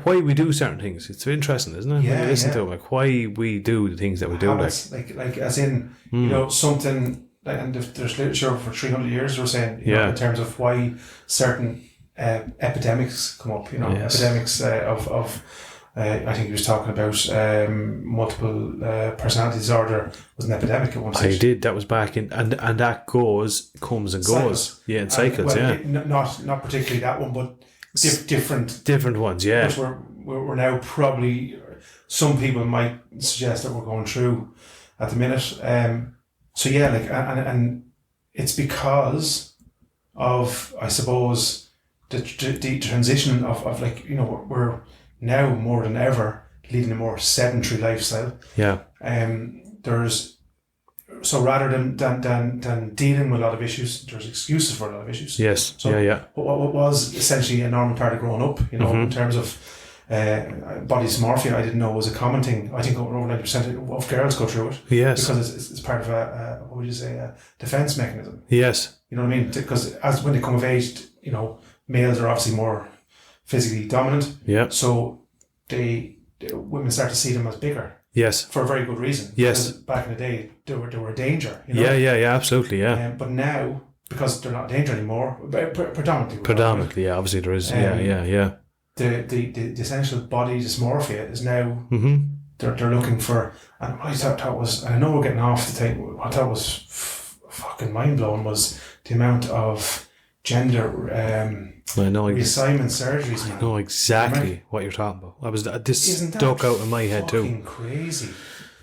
why we do certain things, it's interesting, isn't it? When you listen to it, like why we do the things that we do. Habits, like as in, something, and there's literature for 300 years we're saying, in terms of why certain epidemics come up, epidemics of I think he was talking about multiple personality disorder was an epidemic at one stage. I did. That was back in, and that comes and goes. Cycles. Yeah, in cycles. Not particularly that one, but different ones. Yeah, which we're now probably some people might suggest that we're going through at the minute. So yeah, like, and it's because of, I suppose, the transition of like, you know, we're now more than ever leading a more sedentary lifestyle. Yeah. So rather than dealing with a lot of issues, there's excuses for a lot of issues. Yes. So what was essentially a normal part of growing up, you know, in terms of body dysmorphia, I didn't know was a common thing. I think over 90% of girls go through it. Yes. Because it's part of a defense mechanism. Yes. You know what I mean? Because when they come of age, you know, males are obviously more physically dominant. Yeah. So women start to see them as bigger. Yes. For a very good reason. Yes. Because back in the day, they were a danger. You know? Yeah, absolutely, yeah. But now, because they're not a danger anymore, predominantly. Predominantly, yeah. Obviously, there is. Yeah. The essential body dysmorphia is now. They're looking for, and what I thought was, and I know we're getting off the thing. What I thought was fucking mind blowing was the amount of gender reassignment surgeries. I know exactly what you're talking about. This stuck out in my head too. Fucking crazy.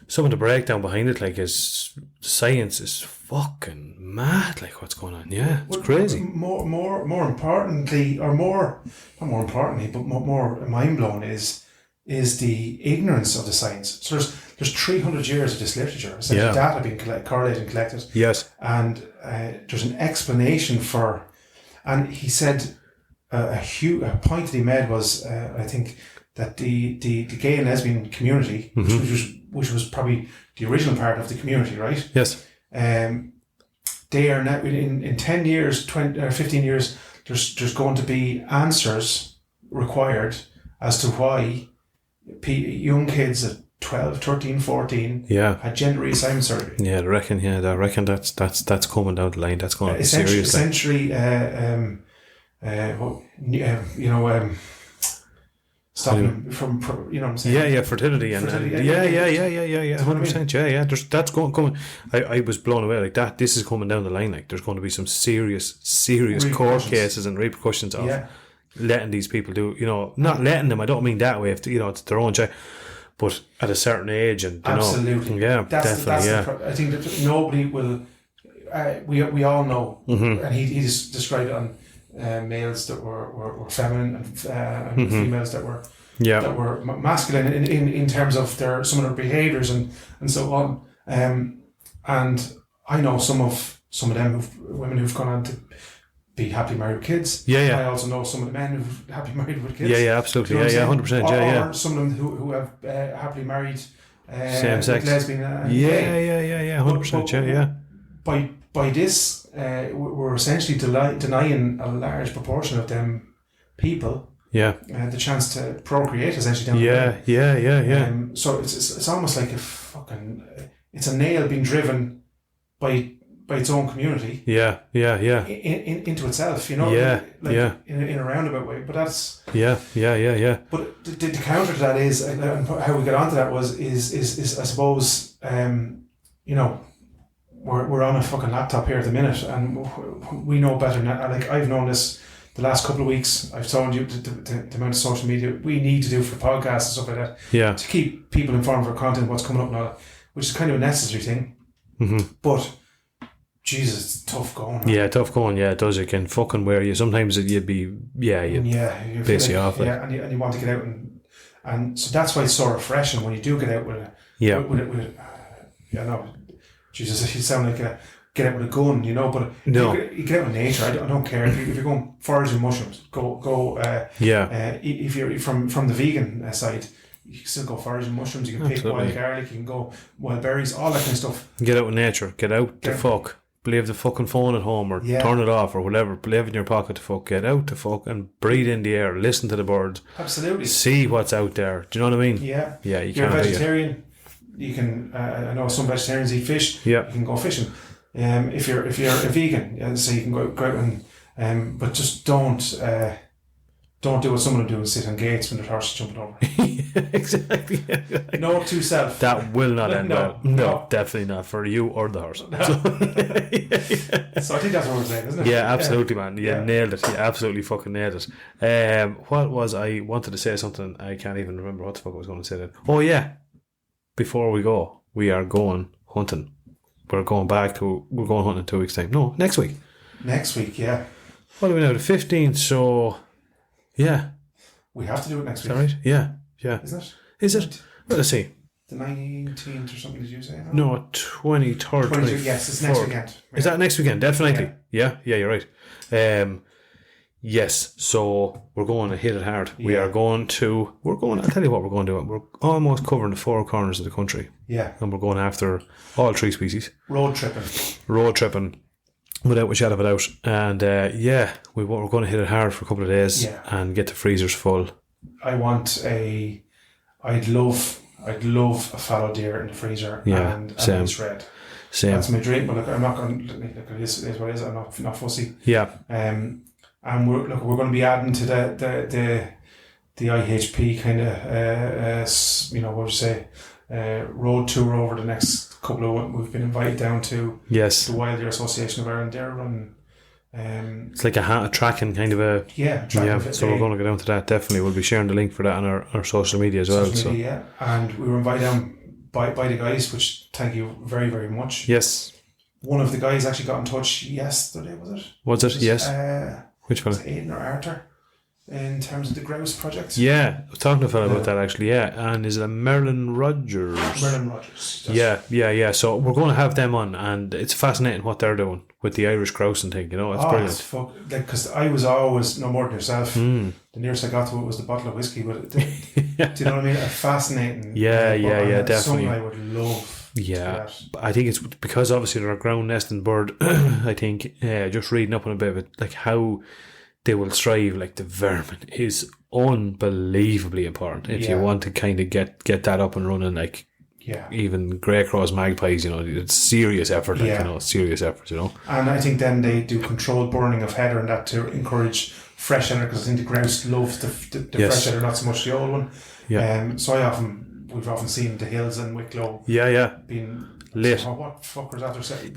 Some of the breakdown behind it, like, is science is fucking mad. Like, what's going on? Yeah, it's crazy. More importantly, or more, not more importantly, but more mind blowing is the ignorance of the science. So there's 300 years of this literature, essentially data being correlated and collected. Yes, and there's an explanation for. And he said a point that he made was, I think, that the gay and lesbian community, which was probably the original part of the community, right? Yes. They are now in 10 years, 20 or 15 years. There's going to be answers required as to why young kids at 12, 13, 14 had gender reassignment surgery. Yeah, I reckon that's coming down the line. That's going to be serious. Essentially, stopping them from, you know what I'm saying? Yeah, fertility and yeah, 100%. Yeah. That's coming. I was blown away like that. This is coming down the line. Like, there's going to be some serious court cases and repercussions of letting these people do. You know, not letting them. I don't mean that way. If you know, it's their own child. But at a certain age, and absolutely, definitely. I think that nobody will. We all know, and he just described it on males that were feminine and females that were masculine in terms of some of their behaviours and so on. And I know some of them women who've gone on to be happily married with kids. I also know some of the men who've happily married with kids. Absolutely. You know 100%. Or some of them who have happily married same sex, lesbian. 100%. By this, we're essentially denying a large proportion of them people the chance to procreate, essentially down the line. So it's almost like it's a nail being driven by its own community. Into itself, you know. In a roundabout way, but that's. But the counter to that is, and how we got onto that is I suppose, you know, we're on a fucking laptop here at the minute, and we know better now. Like, I've known this the last couple of weeks. I've told you the amount of social media we need to do for the podcast and stuff like that. To keep people informed of our content, what's coming up and all that, which is kind of a necessary thing. But Jesus, it's tough going. Man. Yeah, tough going. Yeah, it does. It can fucking wear you. Sometimes you'd be you piss you off. Like. Yeah, and you want to get out and so that's why it's so refreshing when you do get out with it. Jesus, you sound like get out with a gun, you know. But no, you get out with nature. I don't care if you're going foraging mushrooms. Go. If you're from the vegan side. You can still go foraging mushrooms. You can pick wild garlic. You can go wild berries. All that kind of stuff. Get out with nature. Get out to fuck. Leave the fucking phone at home or turn it off or whatever. Leave it in your pocket to fuck. Get out to fuck and breathe in the air. Listen to the birds. Absolutely. See what's out there. Do you know what I mean? Yeah. Yeah. You're a vegetarian. You can. I know some vegetarians eat fish. Yeah. You can go fishing. If you're a vegan, so you can go out and. But just don't. don't do what someone will do and sit on gates when their horse is jumping over. Exactly. Note to self. That will not end No, well. No, definitely not for you or the horse. So I think that's what we're saying, isn't it? Yeah, absolutely, man. You nailed it. You absolutely fucking nailed it. What was I wanted to say something? I can't even remember what the fuck I was going to say then. Oh yeah. Before we go, we are going hunting. We're going hunting in 2 weeks' time. No, next week. Next week, yeah. What are we now? The 15th. So, yeah. We have to do it next Is week. that right? Yeah. Isn't it? Is it? Let's see. The 19th or something, did you say? No, 23rd. 22nd, yes, it's next weekend. Is that next weekend? Definitely. Yeah, you're right. Yes, so we're going to hit it hard. I'll tell you what we're going to do. We're almost covering the 4 corners of the country. Yeah. And we're going after all 3 species. Road tripping. Without a shadow of a doubt. And we're going to hit it hard for a couple of days and get the freezers full. I'd love a fallow deer in the freezer and same. it's red. Same. That's my dream, but look, I'm not going to, look, it is what it is, I'm not fussy. Yeah. And we're going to be adding to the IHP kind of, what would you say, road tour over the next couple of. We've been invited down to the Wild Deer Association of Ireland. They're running. It's like a tracking kind of a so we're going to go down to that. Definitely, we'll be sharing the link for that on our social media as well. Yeah, and we were invited down by the guys, which thank you very, very much. Yes. One of the guys actually got in touch yesterday. Was it? Yes. Which one? Aidan or Arthur, in terms of the grouse project. Yeah, I was talking to a fellow about that actually. Yeah, and is it Merlin Rogers? Yeah. So we're going to have them on, and it's fascinating what they're doing with the Irish grouse and thing. You know, it's brilliant. Because I was always no more than yourself. The nearest I got to it was the bottle of whiskey, but do you know what I mean? A fascinating. Yeah, definitely. Something I would love. Yeah, I think it's because obviously they're a ground nesting bird. I think just reading up on a bit of it, like how they will strive, like the vermin is unbelievably important if you want to kind of get that up and running. Like even grey crows, magpies, you know, it's serious effort. Serious effort. You know. And I think then they do controlled burning of heather and that to encourage fresh heather, because I think the grouse loves the fresh heather, not so much the old one. Yeah. So we've often seen the hills in Wicklow. Being lit. What fuckers after saying?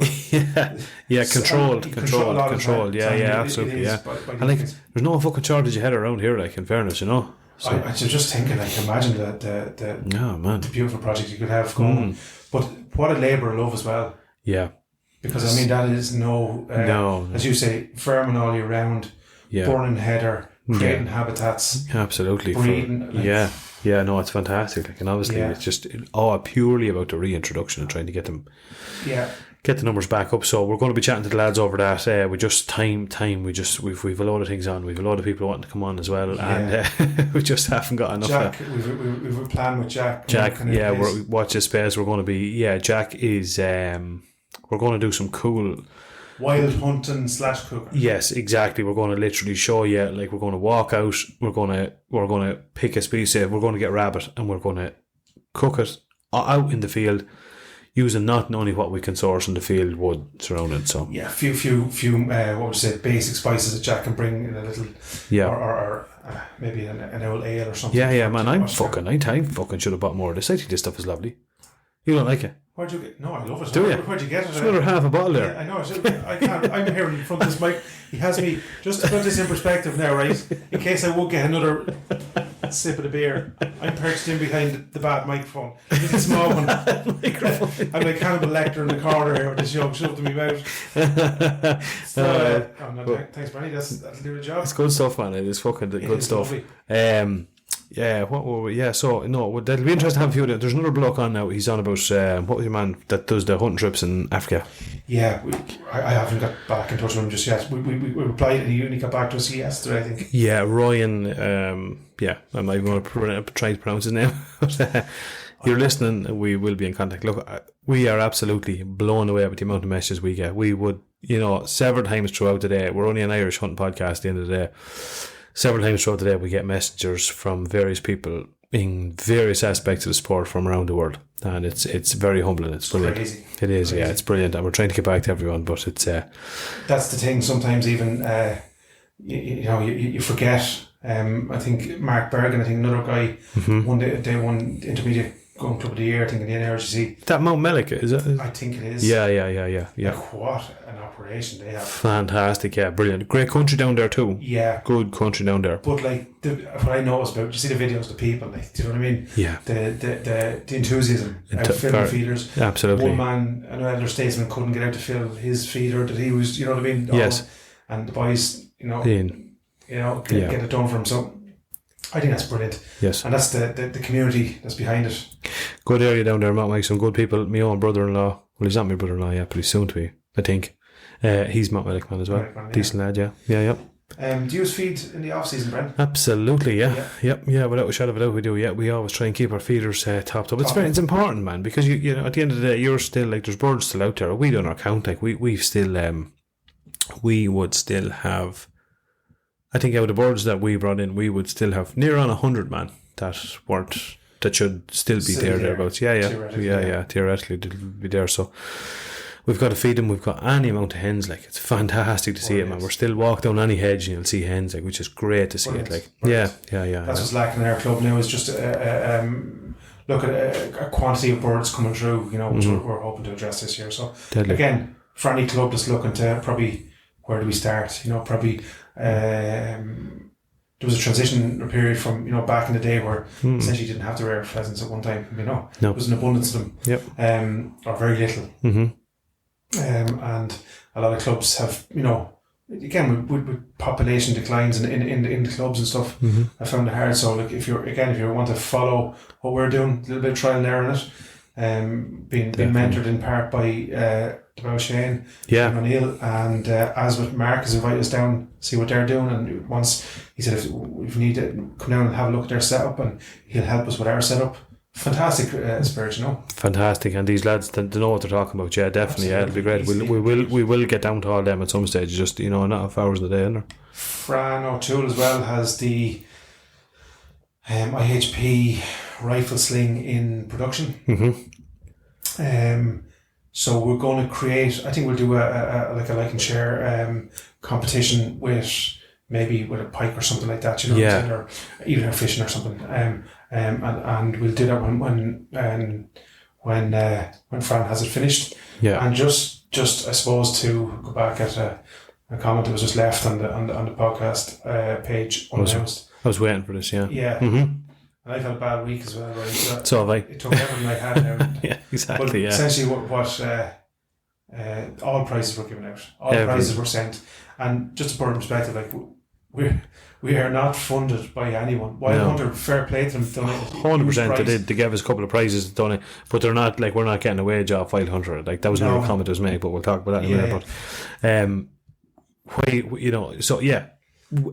Controlled. Yeah, absolutely. And like, there's no fucking shortage of heather around here. Like, in fairness, you know. So, I was just thinking, like, imagine the beautiful project you could have going. But what a labour of love as well. Yeah. Because I mean, that is as you say, vermin all year round. Yeah. Burning heather, creating habitats. Absolutely. Breeding. Yeah, no, it's fantastic. Like, and obviously, it's just purely about the reintroduction and trying to get them, get the numbers back up. So we're going to be chatting to the lads over that. We just time. We've a load of things on. We've a lot of people wanting to come on as well, and we just haven't got enough. Jack, we've a plan with Jack. We're watch this space. We're going to be Jack is. We're going to do some cool. Wild hunting / cooking. Yes, exactly. We're going to literally show you, like, we're going to walk out, we're going to pick a species, we're going to get rabbit, and we're going to cook it out in the field, using not only what we can source in the field, wood surrounding. So few what would you say, basic spices that Jack can bring in a little, or maybe an old ale or something. Yeah, man. I fucking should have bought more of this. I think this stuff is lovely. You don't like it? Where'd you get? No, I love it. Do you? Where'd you get it? It's another half a bottle there. Yeah, I know. I can't. I'm here in front of this mic. He has me, just to put this in perspective now, right? In case I won't get another sip of the beer, I'm perched in behind the bad microphone. It's a small one. I'm like Hannibal Lecter in the corner here with this jug shoved in my mouth. Thanks, Brandy. That'll do the job. It's good stuff, man. It is fucking good stuff. Lovely. Yeah, what were we? Yeah, so no, that'll be interesting to have a few. There's another bloke on now. He's on about what was your man that does the hunting trips in Africa? Yeah, I haven't got back in touch with him just yet. We replied and he only got back to us yesterday, I think. Yeah, Ryan. I might want to try to pronounce his name. You're listening. We will be in contact. Look, we are absolutely blown away with the amount of messages we get. We would, several times throughout the day. We're only an Irish hunting podcast at the end of the day. Several times throughout the day we get messengers from various people in various aspects of the sport from around the world, and it's very humbling. It's brilliant. Crazy. It is, it's brilliant, and we're trying to get back to everyone, but it's that's the thing. Sometimes even you forget. I think Mark Bergen, I think another guy, they won the intermediate going club of the year, I think, in the NRGC. That Mount Mellica, is it? I think it is. Yeah. Like, what an operation they have. Fantastic, yeah, brilliant. Great country down there too. Yeah. Good country down there. But like, what I noticed about, you see the videos of the people, like, do you know what I mean? Yeah. The enthusiasm out filling feeders. Absolutely. One man, an elder statesman, couldn't get out to fill his feeder that he was, you know what I mean? Yes. And the boys, get it done for him. So I think that's brilliant. Yes. And that's the community that's behind it. Good area down there, Mount Mike. Some good people. My own brother-in-law. Well, he's not my brother-in-law yet, but he's soon to be, I think. He's Mount Mellick man as well. Man, decent lad, yeah. Yeah. Do you use feed in the off season, Brent? Absolutely, yeah. Yep. Without a shadow of a doubt, we do. Yeah, we always try and keep our feeders topped up. It's important, man, because you know, at the end of the day, you're still like, there's birds still out there. We don't our count, like we still we would still have. I think out of the birds that we brought in, we would still have near on 100, man, that should still be thereabouts. Yeah. Theoretically, they'll be there. So we've got to feed them. We've got any amount of hens. Like, it's fantastic to see it, man. We're still walk down any hedge and you'll see hens, like, which is great to see it. Like, yeah. That's what's lacking in our club now, is just look at a quantity of birds coming through. You know, which we're hoping to address this year. So again, for any club that's looking to probably, where do we start? You know, probably. There was a transition period from, back in the day where essentially you didn't have to rear pheasants at one time. No. There was an abundance of them. Yep. Or very little. And a lot of clubs have, again, with population declines in the clubs and stuff, I found it hard. So, like, if you want to follow what we're doing, a little bit of trial and error in it, being mentored in part by Deval Shane, O'Neill, and as with Mark has invited us down, see what they're doing, and once he said if we need to come down and have a look at their setup, and he'll help us with our setup. Fantastic spirit, Fantastic, and these lads, they know what they're talking about. Yeah, definitely. Absolutely. Yeah, it'll be great. We will get down to all them at some stage. Just not enough hours in the day, isn't there? Fran O'Toole as well has the IHP rifle sling in production. So we're going to create, I think we'll do a like and share competition with a pike or something like that, or even a fishing or something. And we'll do that when Fran has it finished. Yeah. And just I suppose to go back at a comment that was just left on the podcast page unannounced. I was waiting for this. Yeah. Yeah. And I've had a bad week as well, right? So have I. It took everything I had now. Yeah, exactly. But essentially, what all prizes were given out, all prizes were sent, and just to put it in perspective, like we are not funded by anyone. Wild Hunter, fair play to them, 100%. They gave us a couple of prizes, but they're not like, we're not getting a wage off Wild Hunter. Like, that was another comment that was made, but we'll talk about that in a minute. But so yeah.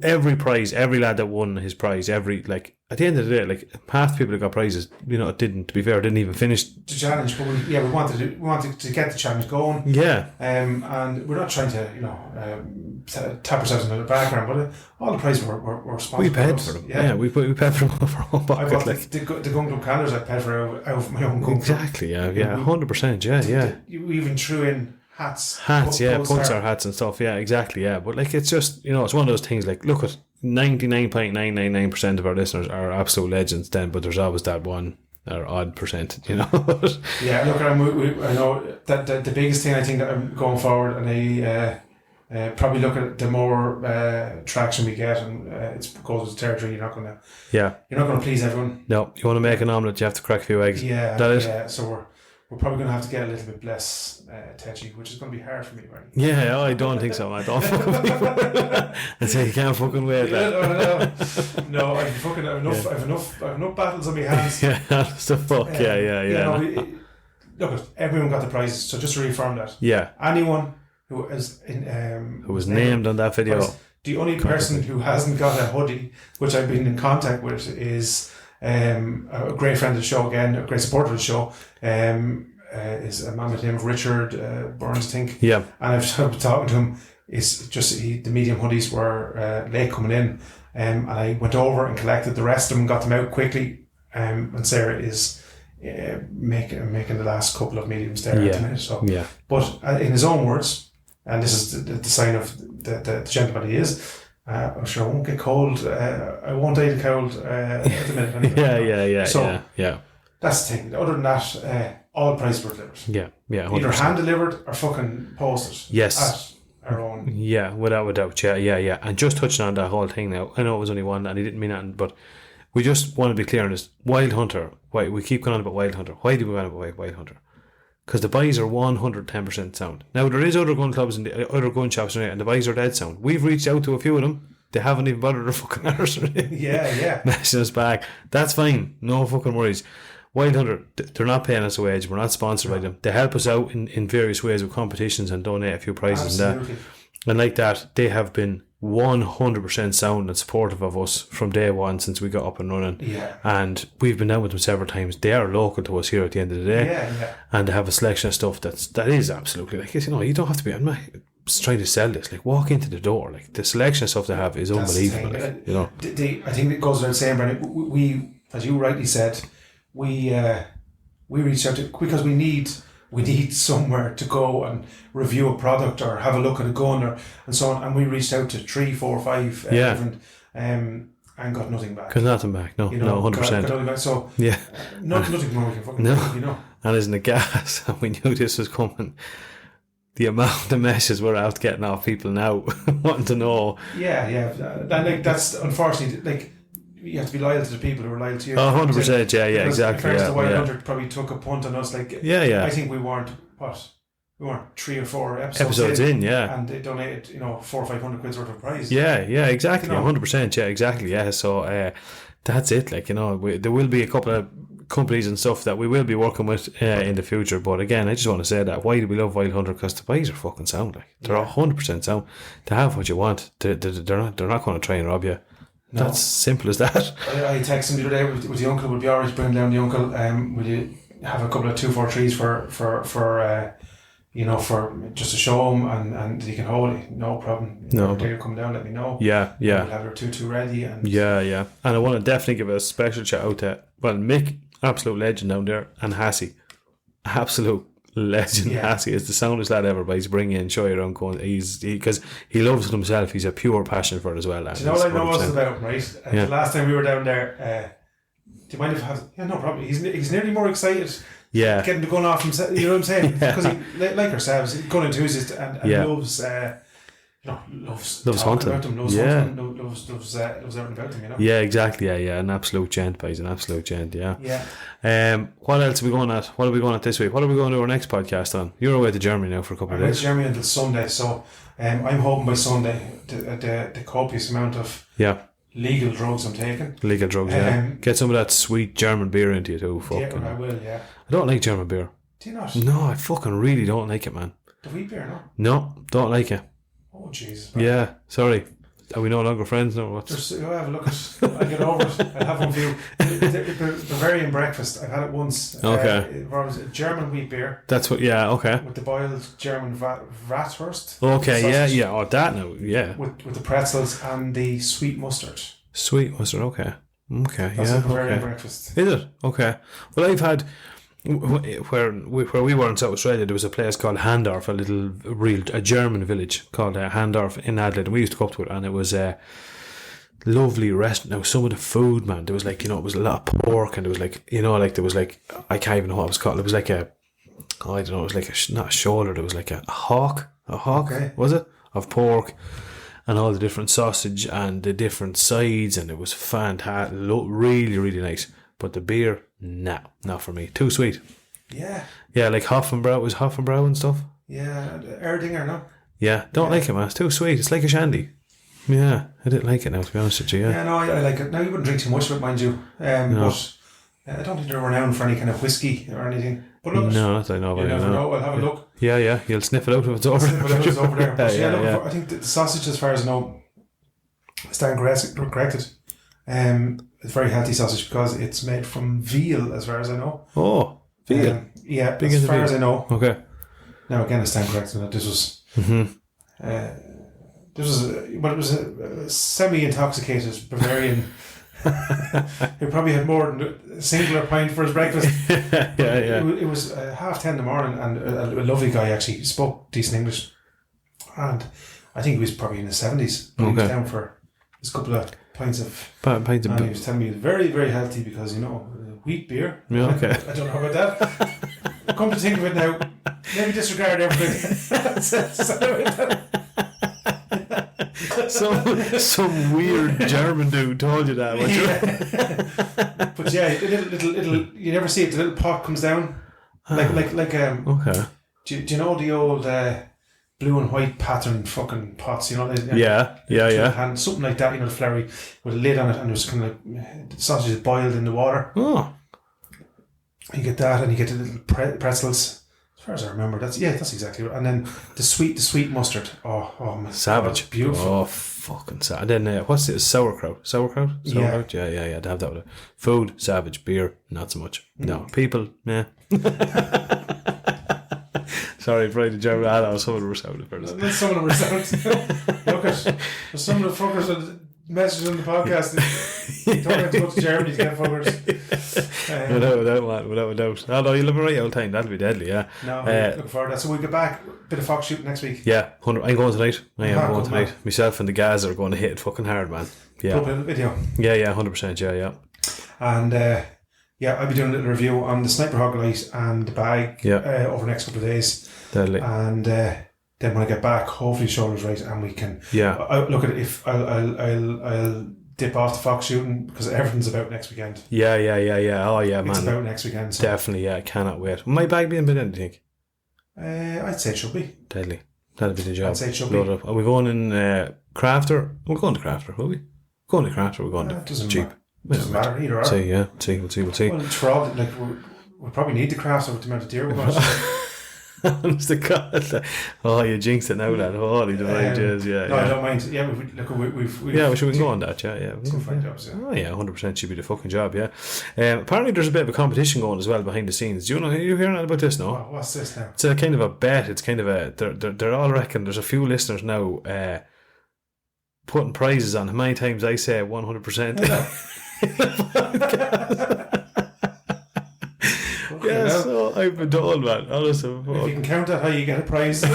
Every prize, every lad that won his prize, at the end of the day, like, half the people that got prizes, didn't even finish the challenge. But we wanted to get the challenge going. Yeah. And we're not trying to, tap ourselves into the background, but all the prizes were sponsored. We paid for them. Yeah, we paid for them over our own pocket. I bought the Gun Club calendars I paid for out of my own gun. Exactly. Yeah. 100%. Yeah. You even threw in hats, Pulsar hats and stuff. Yeah, exactly. Yeah, but like, it's just, it's one of those things. Like, look at 99.999% of our listeners are absolute legends. Then, but there's always that one or odd percent. Yeah, look, I know that the biggest thing I think that I'm going forward, and I probably look at the more traction we get, and it goes with the territory. You're not going to please everyone. No, you want to make an omelette, you have to crack a few eggs. Yeah, that is. Yeah. So we're probably going to have to get a little bit less touchy, which is going to be hard for me, right? Yeah, I don't think so. I don't I say you can't fucking wait. No, I have enough battles on my hands. Yeah, that's the fuck. Yeah. Look, everyone got the prizes, so just to reaffirm that. Yeah. Anyone who is who was named on that video. The only person who hasn't got a hoodie, which I've been in contact with, is a great friend of the show, again, a great supporter of the show, is a man by the name of Richard Burns, I think. Yeah. And I've been talking to him. It's just the medium hoodies were late coming in, and I went over and collected the rest of them, got them out quickly, and Sarah is making the last couple of mediums there at the minute. So, but in his own words, and this is the sign of the gentleman he is, I'm sure I won't get cold. I won't die of cold at the minute. Anyway, yeah. That's the thing. Other than that, all prices were delivered. Yeah, 100%. Either hand delivered or fucking posted. Yes. At our own. Yeah, without a doubt. Yeah. And just touching on that whole thing now, I know it was only one and he didn't mean that, but we just want to be clear on this. Wild Hunter, why we keep going on about Wild Hunter. Why do we go on about Wild Hunter? Because the buys are 110% sound. Now, there is other gun clubs and other gun shops and the buys are dead sound. We've reached out to a few of them. They haven't even bothered their fucking arse. Yeah. Messing us back. That's fine. No fucking worries. Wild Hunter, they're not paying us a wage. We're not sponsored by them. They help us out in various ways with competitions and donate a few prizes and that. And like that, they have been 100% sound and supportive of us from day one since we got up and running. Yeah. And we've been down with them several times. They are local to us here at the end of the day. Yeah. And they have a selection of stuff that is absolutely like, you don't have to be. I'm not trying to sell this. Like, walk into the door. Like, the selection of stuff they have is unbelievable. Like, I think it goes without saying, Brendan. We, as you rightly said, we reached out to because we need somewhere to go and review a product or have a look at a gun and so on. And we reached out to 3, 4, 5 different and got nothing back. Got nothing back. No, 100%. Got nothing back. So nothing more we can fucking do. And isn't it gas? We knew this was coming. The amount of messages we're out getting off people now wanting to know. Yeah. And that's unfortunately you have to be loyal to the people who are loyal to you. 100%, yeah, exactly. The Wild Hunter probably took a punt on us. I think we weren't 3 or 4 episodes in, and they donated 400 or 500 quid's worth of prize. Yeah, exactly, 100%, yeah, exactly, yeah. So that's it. There will be a couple of companies and stuff that we will be working with in the future. But again, I just want to say that why do we love Wild Hunter? Because the buys are fucking sound. They're 100% sound. They have what you want. They're not going to try and rob you. No. That's simple as that. I texted him the other day with the uncle. Would be alright to bring down the uncle. Will you have a couple of 243s for just to show him and he can hold it? No problem. No. If they come down, let me know. Yeah. We'll have our 2 ready. And yeah. And I want to definitely give a special shout out to Mick, absolute legend down there, and Hassie, absolute legend. Hassie is the soundest lad ever, but he's bringing in show your own gun. Because he loves it himself. He's a pure passion for it as well. Do you know what I know what's about, right? The last time we were down there, do you mind if I have? Yeah, no problem. He's nearly more excited. Yeah, getting the gun off himself. You know what I'm saying? Because he, like ourselves, gun enthusiast and loves. Loves hunting. About them, loves hunting, loves everything about them, Yeah, exactly. Yeah. An absolute gent, but he's an absolute gent. Yeah. What else are we going at? What are we going at this week? What are we going to our next podcast on? You're away to Germany now for a couple of days. I'm away to Germany until Sunday, so I'm hoping by Sunday the copious amount of legal drugs I'm taking. Legal drugs, Get some of that sweet German beer into you too. Fucking. I will. Yeah. I don't like German beer. Do you not? No, I fucking really don't like it, man. The wheat beer, no. No, don't like it. Oh Jesus! Yeah, sorry. Are we no longer friends now? I'll have a look at it. I'll get over it. I'll have one for you. The Bavarian breakfast. I've had it once. Okay. It was a German wheat beer. That's what. Yeah. Okay. With the boiled German Bratwurst. Okay. Sausage, yeah. Oh, that now. Yeah. With the pretzels and the sweet mustard. Sweet mustard. Okay. That's a Bavarian breakfast. Is it? Okay. Well, I've had. Where we were in South Australia, there was a place called Handorf, a German village called Handorf in Adelaide, and we used to go up to it, and it was a lovely restaurant. Now, some of the food, man, there was it was a lot of pork, and there was there was I can't even know what it was called. It was I don't know, it was not a shoulder, there was a hawk, okay. Was it? Of pork, and all the different sausage and the different sides, and it was fantastic, really, really nice. But the beer, nah, not for me. Too sweet. Yeah. Yeah, like Hoffenbrau was Hoffenbrau and stuff. Yeah, Erdinger, no? Yeah, don't like it, man. It's too sweet. It's like a shandy. Yeah, I didn't like it now, to be honest with you. Yeah, no, I like it. Now, you wouldn't drink too much of it, mind you. No. But I don't think they're renowned for any kind of whiskey or anything. But look, no, that's I know about it. You never know. I'll have a look. Yeah, you'll sniff it out if it's over there. Sniff it out if it's over there. But I think the sausage, as far as I know, I stand corrected. It's very healthy sausage because it's made from veal, as far as I know. Oh, veal. Yeah, as far as I know. Okay. Now again, I stand corrected that this was. It was a semi-intoxicated Bavarian. He probably had more than a singular pint for his breakfast. Yeah. It was 10:30 in the morning, and a lovely guy actually spoke decent English, and I think he was probably in his 70s. He was down for his couple of pints of and he was telling me he was very, very healthy because, wheat beer. Yeah, okay. I don't know about that. Come to think of it now, maybe disregard everything. Some weird German dude told you that. But yeah, little you never see it. The little pot comes down, like Okay. Do you know the old blue and white pattern fucking pots? Yeah. And something like that. The flowery with a lid on it, and there's kind of the sausage is boiled in the water. Oh. You get that, and you get the little pretzels. As far as I remember, that's exactly right. And then the sweet mustard. Oh my savage, God, beautiful. Oh, fucking savage. And then what's it? Sauerkraut. Yeah. I'd have that with it. Food, savage. Beer, not so much. No, people, yeah. Sorry, Friday German. I know some of them were sounding first. Some of them were sounding. Look at some of the fuckers that messaged on the podcast. Don't have to go to Germany to get fuckers. Without a doubt. Although you'll have a right old time. That'll be deadly, yeah. No, I'm looking forward to that. So we'll get back. Bit of fox shooting next week. Yeah, I'm going tonight. Myself and the guys are going to hit it fucking hard, man. Yeah. Put up a video. Yeah, 100%. Yeah. And I'll be doing a little review on the Sniper Hog Light and the bag over the next couple of days. Deadly. And then when I get back, hopefully shoulders right, and we can. Yeah. I'll look at it if I'll dip off the fox shooting because everything's about next weekend. Yeah. Oh yeah, man. It's about next weekend. So. Definitely, yeah. I cannot wait. Will my bag be in by then, do you think? I'd say it should be. Deadly. That'll be the job. I'd say it should Load be. Up. Are we going in Crafter? We're going to Crafter, will we? Going to Crafter, we're going to cheap. Doesn't matter either. We'll see. We'll see. Well, it's for all we probably need the crafts with the amount of deer we're going to. Honest to God. Oh, you jinxed it now, lad. Holy divine jizz, yeah. No, I don't mind. Yeah, we've yeah, we should go on that, yeah. Some fine jobs, yeah. Oh, yeah, 100% should be the fucking job, yeah. Apparently there's a bit of a competition going as well behind the scenes. Do you know, are you hearing about this, no? Oh, what's this now? It's a kind of a bet. It's kind of a, they're all reckon, there's a few listeners now putting prizes on how many times I say 100%. Yeah, so I've been told, man. Honestly, if you can count that, how you get a prize. I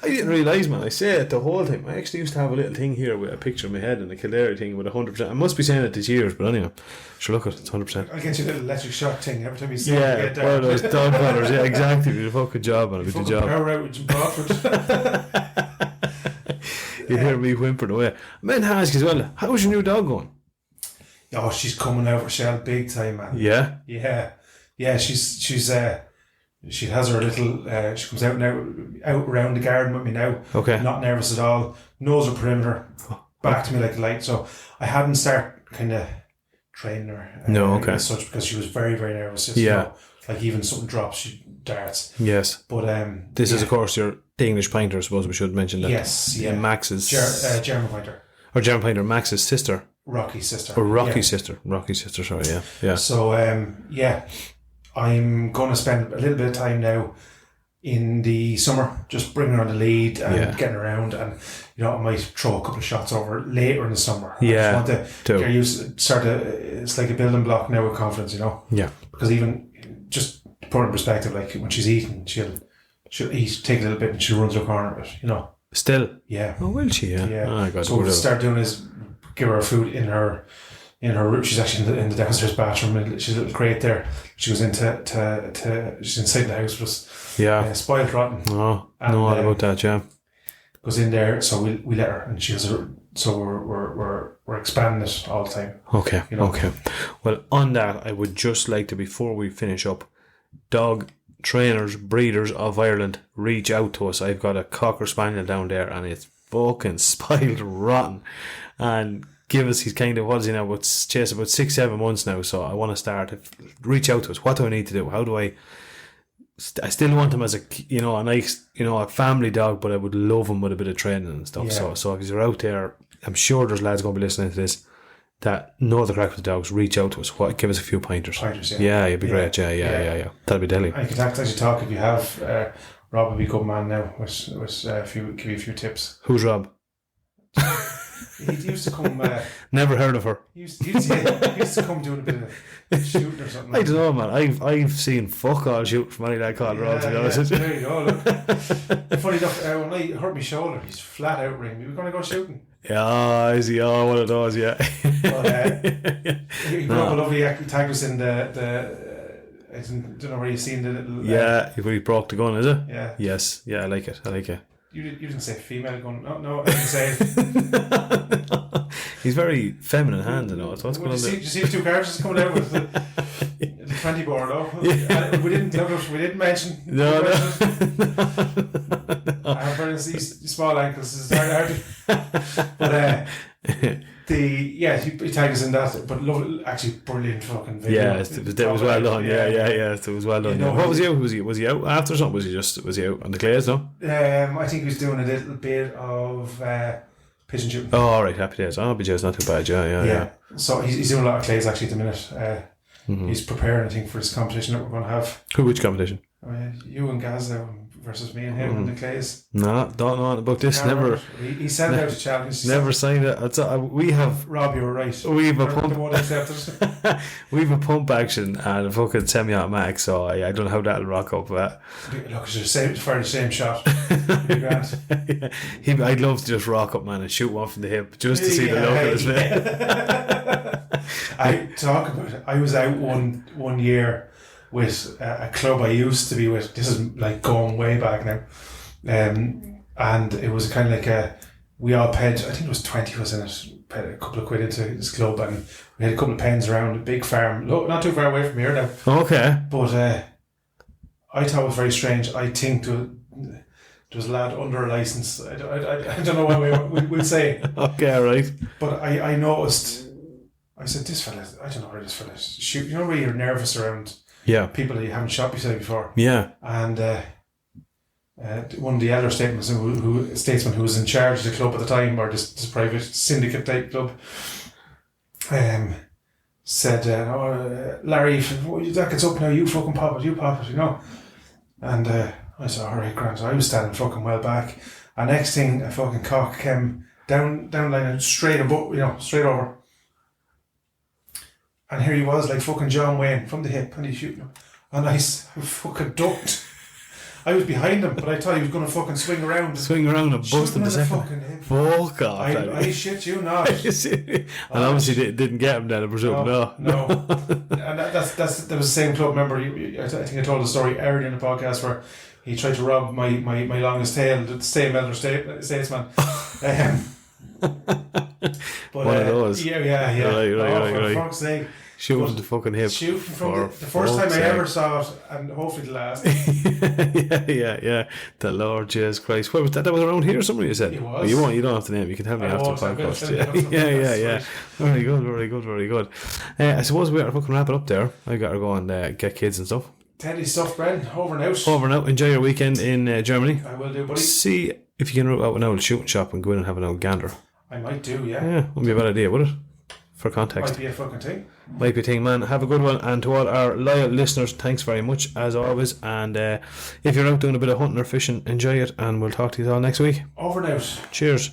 didn't realise, man. I say it the whole time. I actually used to have a little thing here with a picture of my head and a Kildare thing with 100%. I must be saying it this years, but anyway, sure, look at it. It's 100%. I'll get you a little electric shock thing every time you say it. You get one of those dog collars. Yeah, exactly. Do the fucking job on it. Do the job. Power outage in Bradford. You hear me whimpering away. I meant to ask as well. How's your new dog going? Oh, she's coming out for Shell big time, man. Yeah. She's she has her little. She comes out around the garden with me now. Okay. Not nervous at all. Knows her perimeter. Back to me like a light. So I hadn't started kind of training her. As such, because she was very, very nervous. Just, like even something drops, she darts. Yes. But this is of course your English Pointer. I suppose we should mention that. Yes. Yeah. Max's German Pointer. Or German Pointer, Max's sister. Rocky's sister. Or Rocky's sister. Rocky's sister, sorry, yeah. So, I'm going to spend a little bit of time now in the summer, just bringing her on the lead and getting around, and I might throw a couple of shots over later in the summer. I just want to get used it's like a building block now with confidence, Yeah. Because even just to put it in perspective, like when she's eating, she'll eat, take a little bit, and she runs her corner of it, Still? Yeah. Oh, will she? Yeah. Yeah. Oh, God, so what we'll start doing is give her food in her room. She's actually in the downstairs bathroom. She's a little crate there. She goes into she's inside the house, just spoiled rotten. Oh, know all about that. Yeah, goes in there. So we let her, and she has her. So we're expanding it all the time. Okay. Okay. Well, on that, I would just like to, before we finish up, dog trainers, breeders of Ireland, reach out to us. I've got a Cocker Spaniel down there, and it's fucking spoiled rotten. And give us, he's kind of, what is he now, about 6-7 months now, so I want to start, reach out to us. What do I need to do? How do I still want him as a nice, a family dog, but I would love him with a bit of training and stuff. So if you're out there, I'm sure there's lads going to be listening to this that know the crack with the dogs. Reach out to us. Give us a few pointers. Yeah, you'd be great. Yeah. That'd be deadly. I can actually talk if you have. Rob would be a good man now with give you a few tips. Who's Rob? He used to come. Never heard of her. He used to come doing a bit of shooting or something. I don't know, man. I've seen fuck all shoot from any lad called Rob, to be honest with you. There you go, look. Funny enough, when I hurt my shoulder, he's flat out ring. We were going to go shooting. Yeah, is he? Oh, one of those, yeah. But, he brought a lovely, he tagged us in I don't know where you've seen the little... Yeah, where he broke the gun, is it? Yeah. Yes, yeah, I like it. You didn't say female gun. No, I didn't say it. He's very feminine hand, you know. So what's going on there? Did you see the two cars just coming out with the 20 board though? Yeah. We didn't mention. No. These small ankles is hard to, but he tagged us in that. But actually brilliant fucking video. Yeah, it was well done. Yeah, it was well done. What was he out? Was he out after something? Was he out on the clays? No. I think he was doing a little bit of pigeon shooting. Oh, all right, happy days. Happy days, not too bad. Yeah. So he's doing a lot of clays actually at the minute. He's preparing, I think, for this competition that we're going to have. Which competition? You and Gaz versus me and him in the clays. No, don't know about this. Never. He sent out a challenge. Never signed it. We have. Rob, you were right. We have a pump. We have a pump action and a fucking semi-automatic, so I don't know how that'll rock up. But look, it's fire the same shot. I'd love to just rock up, man, and shoot one from the hip just to see the look of his face. I was out one year with a club I used to be with. This is like going way back now, and it was kind of like we all paid, I think it was 20 of us in it, paid a couple of quid into this club, and we had a couple of pens around a big farm, not too far away from here now. Okay. But I thought it was very strange. I think there was a lad under a licence. I don't know what we'll say. Okay, right. But I noticed, I said, this fella, I don't know where this fella shoot. You know where you're nervous around people that you haven't shot beside before? Yeah. And one of the elder statesmen who was in charge of the club at the time, or this private syndicate type club, said, Larry, that gets up now, you fucking pop it, you know. And I said, alright, Grant. So I was standing fucking well back. And next thing, a fucking cock came down line and straight over. And here he was, like fucking John Wayne, from the hip, and he's shooting him. And I fucking ducked. I was behind him, but I thought he was going to fucking swing around and bust him the second. Fuck off. I shit you not. And obviously didn't get him then, I presume. No. And that was the same club. Remember, I think I told the story earlier in the podcast where he tried to rob my longest tail, the same elder statesman. But, one of those. Yeah. Right. For fuck's sake. Shooting the fucking hip. Shooting from the first time I ever saw it, and hopefully the last. yeah. The Lord Jesus Christ. Where was that? That was around here somewhere, you said? It was. You don't have to name. You can tell me after the podcast. Yeah. Very good. I suppose we are fucking wrap it up there. I got to go and get kids and stuff. Teddy stuff, Bren. Over and out. Enjoy your weekend in Germany. I will do, buddy. See if you can route out an old shooting shop and go in and have an old gander. I might do, yeah. Yeah, wouldn't be a bad idea, would it? For context. Might be a fucking thing. Might be a thing, man. Have a good one. And to all our loyal listeners, thanks very much, as always. And if you're out doing a bit of hunting or fishing, enjoy it. And we'll talk to you all next week. Over and out. Cheers.